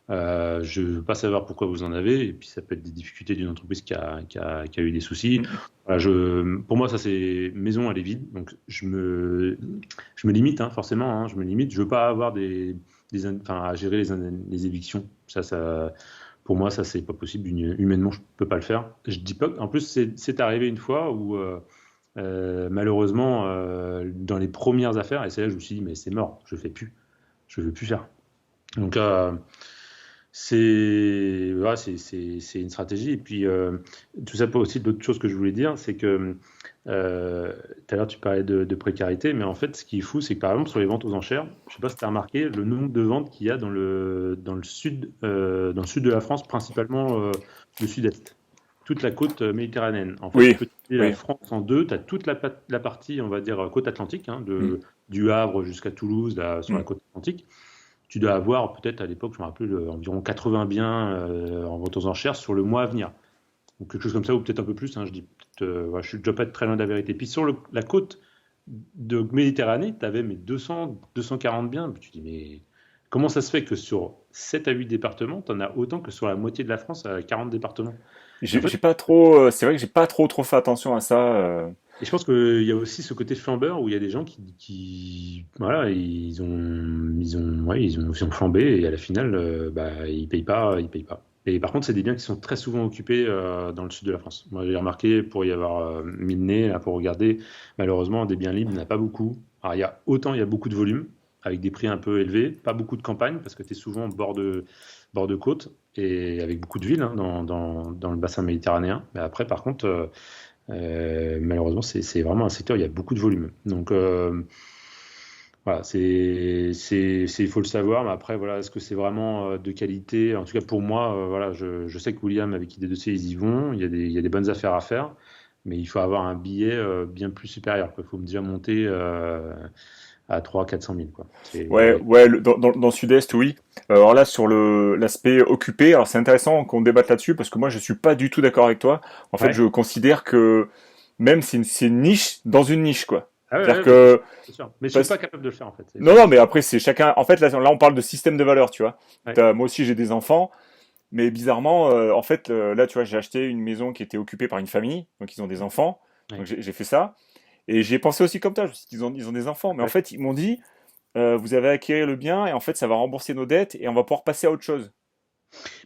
je veux pas savoir pourquoi vous en avez, et puis ça peut être des difficultés d'une entreprise qui a eu des soucis. mm, Voilà, pour moi, ça c'est maison, elle est vide, donc je me limite, hein, forcément, hein, je me limite. Je veux pas avoir enfin, à gérer les évictions. Pour moi, ça, c'est pas possible. Humainement, je peux pas le faire. Je dis pas. En plus, c'est arrivé une fois où, malheureusement, dans les premières affaires, et c'est là que je me suis dit, mais c'est mort, je veux plus faire. Donc, c'est une stratégie. Et puis, tout ça pour aussi d'autres choses que je voulais dire, c'est que tout à l'heure tu parlais de précarité, mais en fait, ce qui est fou, c'est que par exemple sur les ventes aux enchères, je sais pas si tu as remarqué le nombre de ventes qu'il y a dans le sud de la France, principalement le sud-est, toute la côte méditerranéenne. En fait, tu Oui, peux diviser la oui. France en deux. Tu as toute la partie, on va dire, côte atlantique, hein, Mm, du Havre jusqu'à Toulouse, là, sur la mm. côte atlantique. Tu dois avoir peut-être à l'époque, je me rappelle, environ 80 biens en vente aux enchères sur le mois à venir. Donc quelque chose comme ça, ou peut-être un peu plus. Hein, je dis, ouais, je ne dois pas être très loin de la vérité. Puis sur la côte de Méditerranée, tu avais 200, 240 biens. Puis tu dis, mais comment ça se fait que sur 7 à 8 départements, tu en as autant que sur la moitié de la France à 40 départements? Et en fait, J'ai pas trop, c'est vrai que j'ai pas trop fait attention à ça. et je pense qu'il y a aussi ce côté flambeur où il y a des gens voilà, ils ont flambé et à la finale, bah, ils payent pas, ils payent pas. Et par contre, c'est des biens qui sont très souvent occupés dans le sud de la France. Moi, j'ai remarqué, pour y avoir mis le nez, là, pour regarder, malheureusement, des biens libres, il n'y en a pas beaucoup. Alors, il y a beaucoup de volume, avec des prix un peu élevés, pas beaucoup de campagne, parce que tu es souvent bord de côte, et avec beaucoup de villes hein, dans le bassin méditerranéen. Mais après, par contre, malheureusement, c'est vraiment un secteur où il y a beaucoup de volume. Donc, voilà, il faut le savoir. Mais après, voilà, est-ce que c'est vraiment de qualité? En tout cas, pour moi, voilà, je sais que William, avec ID2C, ils y vont. Il y a des bonnes affaires à faire. Mais il faut avoir un billet bien plus supérieur. Il faut déjà monter à 300 000, 400 000, quoi. Ouais, ouais, dans le sud-est, oui. Alors là, sur l'aspect occupé, alors c'est intéressant qu'on débatte là-dessus parce que moi, je suis pas du tout d'accord avec toi. En fait, Ouais. je considère que même c'est une niche dans une niche, quoi. Ah ouais, C'est-à-dire ouais, bah, c'est sûr, que c'est sûr. Mais je suis parce- pas capable de le faire, en fait. C'est non, ça. non, mais après, c'est chacun. En fait, là, on parle de système de valeur, tu vois. Ouais, Moi aussi, j'ai des enfants, mais bizarrement, en fait, là, tu vois, j'ai acheté une maison qui était occupée par une famille, donc ils ont des enfants. Donc ouais, j'ai fait ça. Et j'ai pensé aussi comme toi. Je me suis dit, ils ont des enfants, mais en ouais. fait, ils m'ont dit. Vous avez acquis le bien et en fait ça va rembourser nos dettes et on va pouvoir passer à autre chose.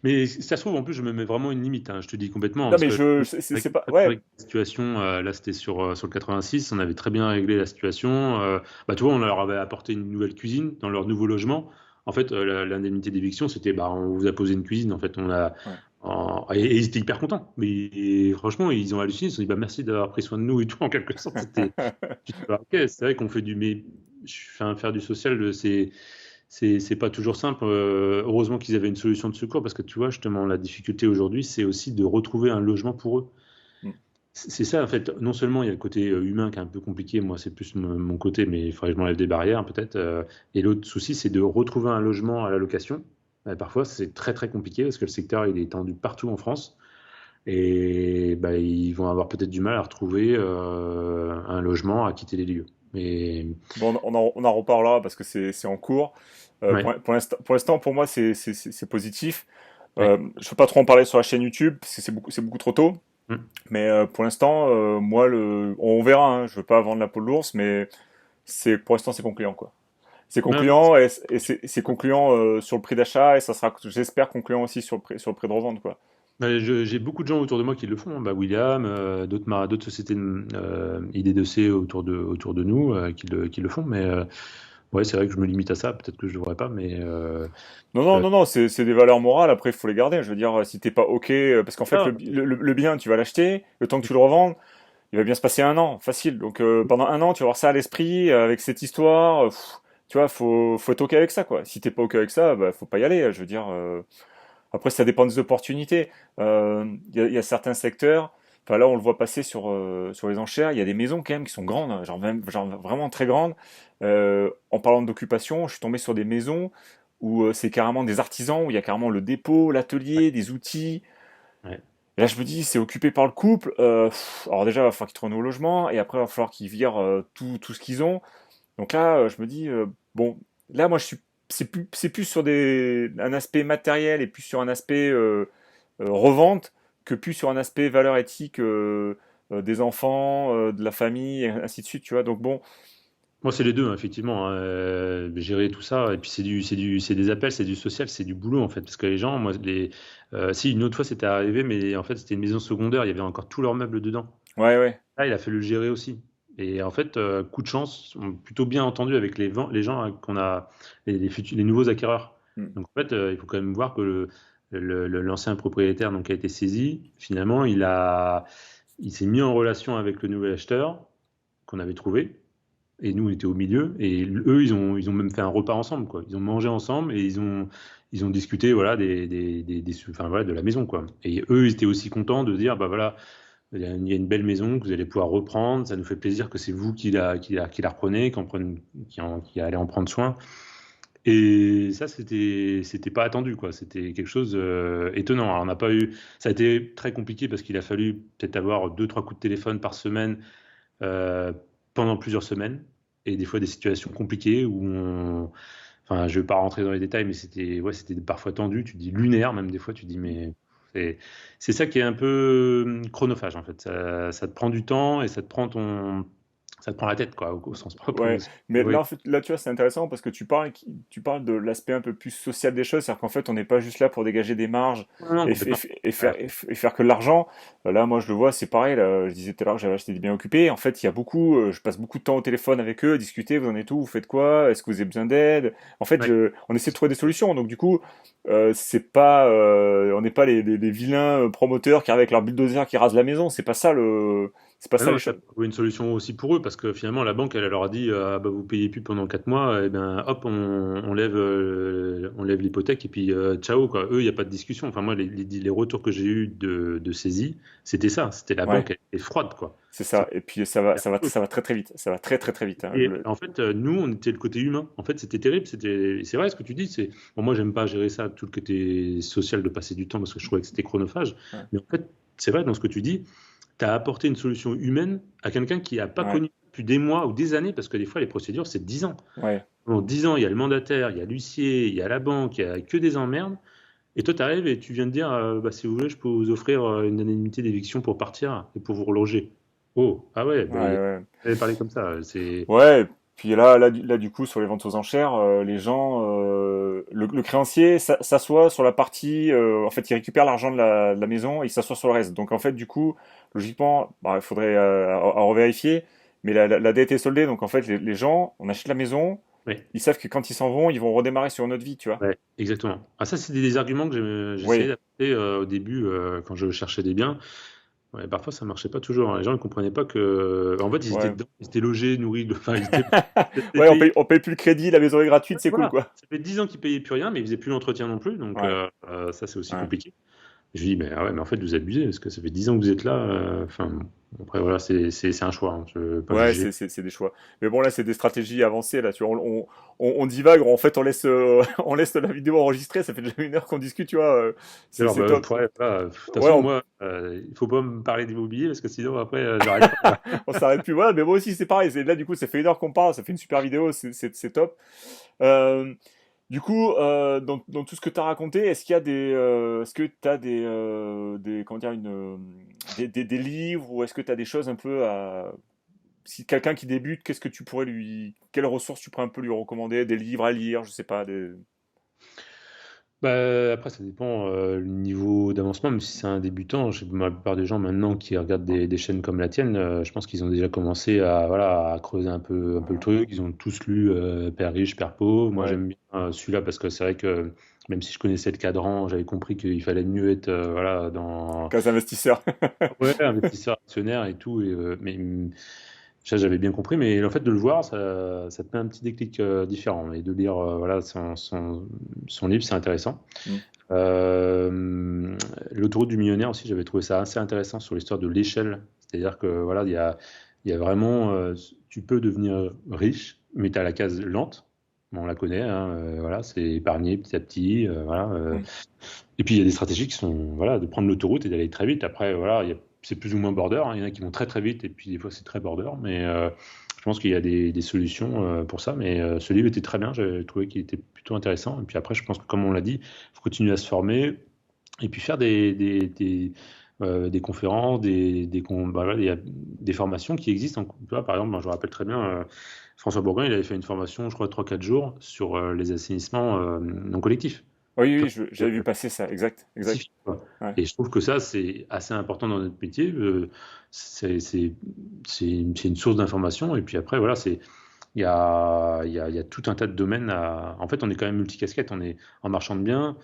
Mais ça se trouve, en plus, je me mets vraiment une limite, hein, je te dis complètement, Non parce mais que c'est pas ouais. avec la situation, là, c'était sur le 86, on avait très bien réglé la situation. Bah, tu vois, on leur avait apporté une nouvelle cuisine dans leur nouveau logement. En fait, l'indemnité d'éviction, c'était, bah, on vous a posé une cuisine. En fait, Ouais. et ils étaient hyper contents. Mais franchement, ils ont halluciné. Ils se sont dit, bah, merci d'avoir pris soin de nous et tout, en quelque sorte. Tu te dis, bah, ok, c'est vrai qu'on fait mais faire du social, c'est pas toujours simple. Heureusement qu'ils avaient une solution de secours parce que tu vois, justement, la difficulté aujourd'hui, c'est aussi de retrouver un logement pour eux. Mm. C'est ça, en fait. Non seulement il y a le côté humain qui est un peu compliqué, moi, c'est plus mon côté, mais il faudrait que je m'enlève des barrières, peut-être. Et l'autre souci, c'est de retrouver un logement à la location. Parfois, c'est très, très compliqué parce que le secteur, il est étendu partout en France. Et bah, ils vont avoir peut-être du mal à retrouver un logement, à quitter les lieux. Mais, Bon, on en reparlera parce que c'est en cours. ouais, Pour l'instant, pour moi, c'est positif. ouais. Je peux pas trop en parler sur la chaîne YouTube parce que c'est beaucoup trop tôt. Mm. Mais pour l'instant, moi, on verra. Hein, je veux pas vendre la peau de l'ours, mais pour l'instant, c'est concluant, quoi. C'est Non, concluant et c'est concluant sur le prix d'achat et ça sera, j'espère, concluant aussi sur le prix de revente, quoi. J'ai beaucoup de gens autour de moi qui le font, hein. Bah, William, d'autres sociétés ID2C autour de nous qui le font, mais ouais, c'est vrai que je me limite à ça, peut-être que je devrais pas, mais Non, non, euh, non, non, c'est des valeurs morales. Après, il faut les garder. Je veux dire, si t'es pas OK, parce qu'en fait, ah, le bien, tu vas l'acheter. Le temps que tu le revendes, il va bien se passer un an, facile. Donc, pendant un an, tu vas avoir ça à l'esprit, avec cette histoire. Tu vois, faut être OK avec ça, quoi. Si t'es pas OK avec ça, bah, faut pas y aller. Je veux dire, après, ça dépend des opportunités. Il y a certains secteurs. Enfin, là, on le voit passer sur les enchères. Il y a des maisons quand même qui sont grandes, genre vraiment très grandes. En parlant d'occupation, je suis tombé sur des maisons où c'est carrément des artisans, où il y a carrément le dépôt, ouais, l'atelier, des outils. ouais. Et là, je me dis, c'est occupé par le couple. Alors déjà, il va falloir qu'ils trouvent un nouveau logement, et après, il va falloir qu'ils virent tout ce qu'ils ont. Donc là, je me dis, bon, là, moi, c'est plus sur un aspect matériel et plus sur un aspect revente que plus sur un aspect valeur éthique des enfants, de la famille, et ainsi de suite, tu vois. Donc bon, Moi, c'est les deux, hein, effectivement, hein, gérer tout ça. Et puis, c'est des appels, c'est du social, c'est du boulot, en fait. Parce que les gens, moi, si, une autre fois, c'était arrivé, mais en fait, c'était une maison secondaire, il y avait encore tous leurs meubles dedans. Ouais, ouais. Là, il a fallu le gérer aussi. Et en fait, coup de chance, on a plutôt bien entendu avec les gens hein, qu'on a, les nouveaux acquéreurs. Mm. Donc, en fait, il faut quand même voir que l'ancien propriétaire donc, a été saisi. Finalement, il s'est mis en relation avec le nouvel acheteur qu'on avait trouvé. Et nous, on était au milieu. Et eux, ils ont même fait un repas ensemble, quoi. Ils ont mangé ensemble et ils ont discuté, voilà, enfin, voilà, de la maison, quoi. Et eux, ils étaient aussi contents de dire, bah voilà, il y a une belle maison que vous allez pouvoir reprendre. Ça nous fait plaisir que c'est vous qui la reprenez, qui allez en prendre soin. Et ça, c'était pas attendu, quoi. C'était quelque chose étonnant. Alors, on n'a pas eu, ça a été très compliqué parce qu'il a fallu peut-être avoir deux, trois coups de téléphone par semaine euh, pendant plusieurs semaines et des fois des situations compliquées enfin, je vais pas rentrer dans les détails, mais c'était parfois tendu. Tu dis lunaire, même des fois, tu dis, mais c'est, c'est ça qui est un peu chronophage, en fait. Ça te prend du temps et ça te prend la tête, quoi, au sens propre. Ouais, mais Oui. là, en fait, là, tu vois, c'est intéressant parce que tu parles de l'aspect un peu plus social des choses, c'est-à-dire qu'en fait, on n'est pas juste là pour dégager des marges Non, non, et, complètement. Ouais. et faire que de l'argent. Là, moi, je le vois, c'est pareil. Là, je disais tout à l'heure que j'avais acheté des biens occupés. En fait, il y a beaucoup, je passe beaucoup de temps au téléphone avec eux, à discuter. Vous en êtes où? Vous faites quoi? Est-ce que vous avez besoin d'aide? En fait, Ouais. on essaie de trouver des solutions. Donc, du coup, on n'est pas les vilains promoteurs qui arrivent avec leur bulldozer qui rasent la maison. C'est pas Ah ça non, les il faut choses. trouver une solution aussi pour eux, parce que finalement, la banque, elle leur a dit, ah, bah, vous payez plus pendant 4 mois, et ben hop, on lève l'hypothèque, et puis ciao, quoi. Eux, il n'y a pas de discussion. Enfin, moi, les retours que j'ai eus de saisie, c'était ça. C'était la Ouais. banque, elle est froide, quoi. C'est C'est ça. Et puis ça va très très vite. Ça va très très très vite, hein. Et en fait, nous, on était le côté humain. En fait, c'était terrible. C'est vrai ce que tu dis. Bon, moi, j'aime pas gérer ça, tout le côté social de passer du temps parce que je trouvais que c'était chronophage. Ouais, Mais en fait, c'est vrai dans ce que tu dis. Tu as apporté une solution humaine à quelqu'un qui n'a pas ouais, connu depuis des mois ou des années, parce que des fois, les procédures, c'est 10 ans. ouais. Pendant 10 ans, il y a le mandataire, il y a l'huissier, il y a la banque, il y a que des emmerdes. Et toi, tu arrives et tu viens de dire, bah, si vous voulez, je peux vous offrir une indemnité d'éviction pour partir et pour vous reloger. Oh, ah ouais, Ouais, ben, ouais. j'avais parlé comme ça. C'est Ouais, puis là, du coup, sur les ventes aux enchères, les gens, le créancier s'assoit sur la partie, en fait, il récupère l'argent de la maison et il s'assoit sur le reste. Donc, en fait, du coup, logiquement, bah, il faudrait à revérifier, mais la dette est soldée. Donc, en fait, les gens, on achète la maison, ouais, ils savent que quand ils s'en vont, ils vont redémarrer sur une autre vie, tu vois. ouais, exactement. Ah, ça, c'est des arguments que j'essayais Oui, d'apporter au début quand je cherchais des biens. Ouais, parfois, ça marchait pas toujours, hein. Les gens ne comprenaient pas que, en fait, ils étaient ouais. dedans, ils étaient logés, nourris, enfin, ils étaient Ouais, payés. on paye plus le crédit, la maison est gratuite, c'est cool, Voilà, quoi. ça fait 10 ans qu'ils payaient plus rien, mais ils faisaient plus l'entretien non plus, donc Ouais, ça, c'est aussi ouais. compliqué. Je lui dis, mais, ah ouais, mais en fait, vous abusez, parce que ça fait 10 ans que vous êtes là. Enfin, bon, après, voilà, c'est un choix, hein. Je ne veux pas Ouais, juger. c'est des choix. Mais bon, là, c'est des stratégies avancées, là, tu vois. On divague, en fait, on laisse la vidéo enregistrée, ça fait déjà 1 heure qu'on discute, tu vois. Alors, C'est bah, top. voilà, de toute Ouais, façon, moi, il faut pas me parler d'immobilier, parce que sinon, après, j'arrête pas. on s'arrête plus. Voilà, mais moi aussi, c'est pareil. Là, du coup, ça fait 1 heure qu'on parle, ça fait une super vidéo, c'est top. Euh, du coup, dans tout ce que tu as raconté, est-ce que tu as comment dire, des livres ou est-ce que tu as des choses un peu à, si quelqu'un qui débute, quelles ressources tu pourrais un peu lui recommander, des livres à lire, je sais pas, Bah, après, ça dépend le niveau d'avancement, même si c'est un débutant. La plupart des gens maintenant qui regardent des chaînes comme la tienne, je pense qu'ils ont déjà commencé à, voilà, à creuser un peu le truc. Ils ont tous lu Père riche, Père pauvre. Moi, ouais, j'aime bien celui-là parce que c'est vrai que même si je connaissais le cadran, j'avais compris qu'il fallait mieux être voilà, dans cas investisseur. ouais, investisseur actionnaire et tout. Mais ça, j'avais bien compris, mais en fait, de le voir, ça te met un petit déclic différent. Et de lire voilà, son livre, c'est intéressant. Mm. L'autoroute du millionnaire aussi, j'avais trouvé ça assez intéressant sur l'histoire de l'échelle. C'est-à-dire que voilà, il y a vraiment, tu peux devenir riche, mais tu as la case lente. Bon, on la connaît, hein, voilà, c'est épargner petit à petit, voilà. Mm. Et puis il y a des stratégies qui sont, voilà, de prendre l'autoroute et d'aller très vite. Après, voilà, c'est plus ou moins border, hein. Il y en a qui vont très très vite et puis des fois c'est très border, mais je pense qu'il y a des solutions pour ça. Mais ce livre était très bien, j'ai trouvé qu'il était plutôt intéressant. Et puis après, je pense que comme on l'a dit, il faut continuer à se former et puis faire des conférences, voilà, il y a des formations qui existent. Tu vois, par exemple, moi, je me rappelle très bien, François Bourgoin, il avait fait une formation, je crois, 3-4 jours sur les assainissements non collectifs. Oui, Tu oui, vois, j'avais vu passer ça, exact, exact. spécifique, quoi. Ouais. Et je trouve que ça, c'est assez important dans notre métier. C'est c'est- c'est une source d'information. Et puis après, voilà, il y a tout un tas de domaines En fait, on est quand même multicasquette. On est en marchand de biens,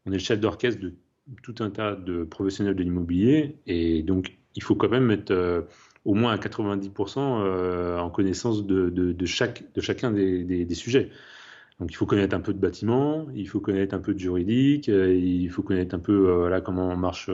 on est le chef d'orchestre de tout un tas de professionnels de l'immobilier. Et donc, il faut quand même être au moins à 90% en connaissance de chacun des sujets. Donc, il faut connaître un peu de bâtiment, il faut connaître un peu de juridique, il faut connaître un peu voilà, comment marchent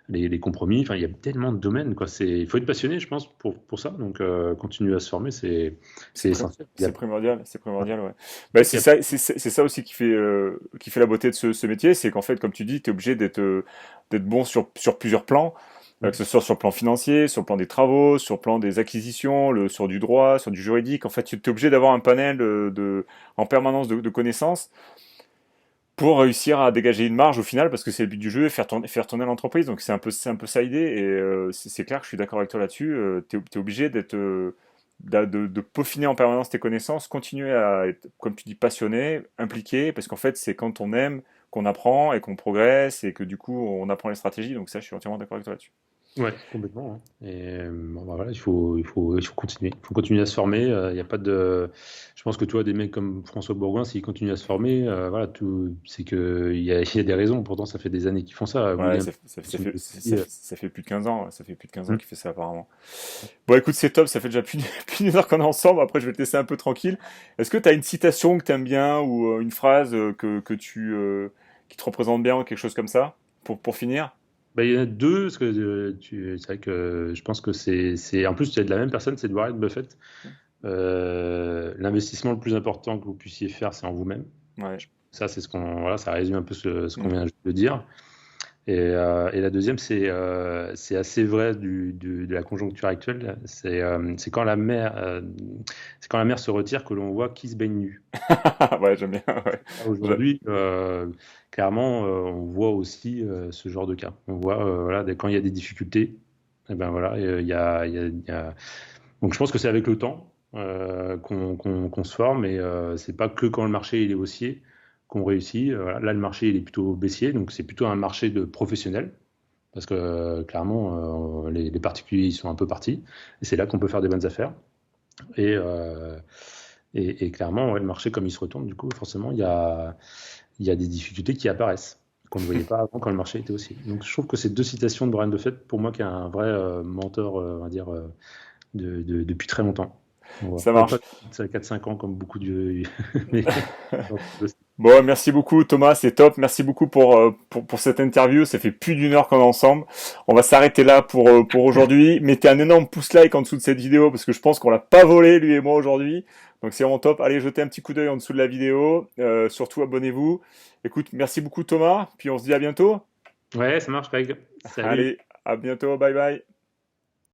les compromis. Enfin, il y a tellement de domaines, quoi. Il faut être passionné, je pense, pour ça. Donc, continuer à se former, c'est essentiel. C'est primordial, c'est Ouais. primordial, ouais. Bah, Il y a- c'est ça aussi qui fait la beauté de ce métier, c'est qu'en fait, comme tu dis, tu es obligé d'être bon sur plusieurs plans, que ce soit sur le plan financier, sur le plan des travaux, sur le plan des acquisitions, sur du droit, sur du juridique. En fait, tu es obligé d'avoir un panel en permanence de connaissances pour réussir à dégager une marge au final, parce que c'est le but du jeu, faire tourner l'entreprise. Donc c'est un peu ça l'idée, et c'est clair que je suis d'accord avec toi là-dessus. T'es obligé de peaufiner en permanence tes connaissances, continuer à être, comme tu dis, passionné, impliqué, parce qu'en fait c'est quand on aime qu'on apprend et qu'on progresse et que du coup on apprend les stratégies. Donc ça, je suis entièrement d'accord avec toi là-dessus. Ouais, complètement, hein. Et bon, bah, voilà, il faut continuer. Il faut continuer à se former. Il y a pas de. Je pense que tu vois, des mecs comme François Bourgoin, s'ils continuent à se former, voilà, c'est que il y a des raisons. Pourtant, ça fait des années qu'ils font ça. Ouais, William, ça fait plus de 15 ans, ouais, ça fait plus de 15 ans hmm. qu'il fait ça apparemment. Bon, écoute, c'est top, ça fait déjà plus d'une heure qu'on est ensemble, après je vais te laisser un peu tranquille. Est-ce que tu as une citation que tu aimes bien ou une phrase qui te représente bien ou quelque chose comme ça pour finir? Bah, il y en a deux, parce que c'est vrai que je pense que en plus, tu es de la même personne, c'est de Warren Buffett. L'investissement le plus important que vous puissiez faire, c'est en vous-même. Ouais. Ça, voilà, ça résume un peu ce qu'on vient de dire. Et la deuxième, c'est assez vrai de la conjoncture actuelle. C'est c'est quand la mer se retire que l'on voit qui se baigne nu. Ouais, j'aime bien, ouais. Je- Aujourd'hui, clairement, on voit aussi ce genre de cas. On voit, voilà, quand il y a des difficultés, et ben voilà, donc je pense que c'est avec le temps qu'on se forme, et c'est pas que quand le marché il est haussier qu'on réussit. Voilà. Là, le marché il est plutôt baissier, donc c'est plutôt un marché de professionnels. Parce que clairement, les particuliers ils sont un peu partis, et c'est là qu'on peut faire des bonnes affaires. Et, euh, et clairement, ouais, le marché, comme il se retourne, du coup, forcément, il y a des difficultés qui apparaissent, qu'on ne voyait pas avant quand le marché était aussi. Donc, je trouve que ces deux citations de Warren Buffett, pour moi, qui est un vrai mentor, on va dire, depuis très longtemps. On voit. Ça Pas marche. 4-5 ans comme beaucoup de. Mais... Bon, merci beaucoup Thomas, c'est top. Merci beaucoup pour cette interview. Ça fait plus d'une heure qu'on est ensemble. On va s'arrêter là pour aujourd'hui. Mettez un énorme pouce like en dessous de cette vidéo parce que je pense qu'on l'a pas volé lui et moi aujourd'hui. Donc c'est vraiment top. Allez, jetez un petit coup d'œil en dessous de la vidéo. Surtout abonnez-vous. Écoute, merci beaucoup Thomas. Puis on se dit à bientôt. Ouais, ça marche, Greg. Salut. Allez, à bientôt. Bye bye.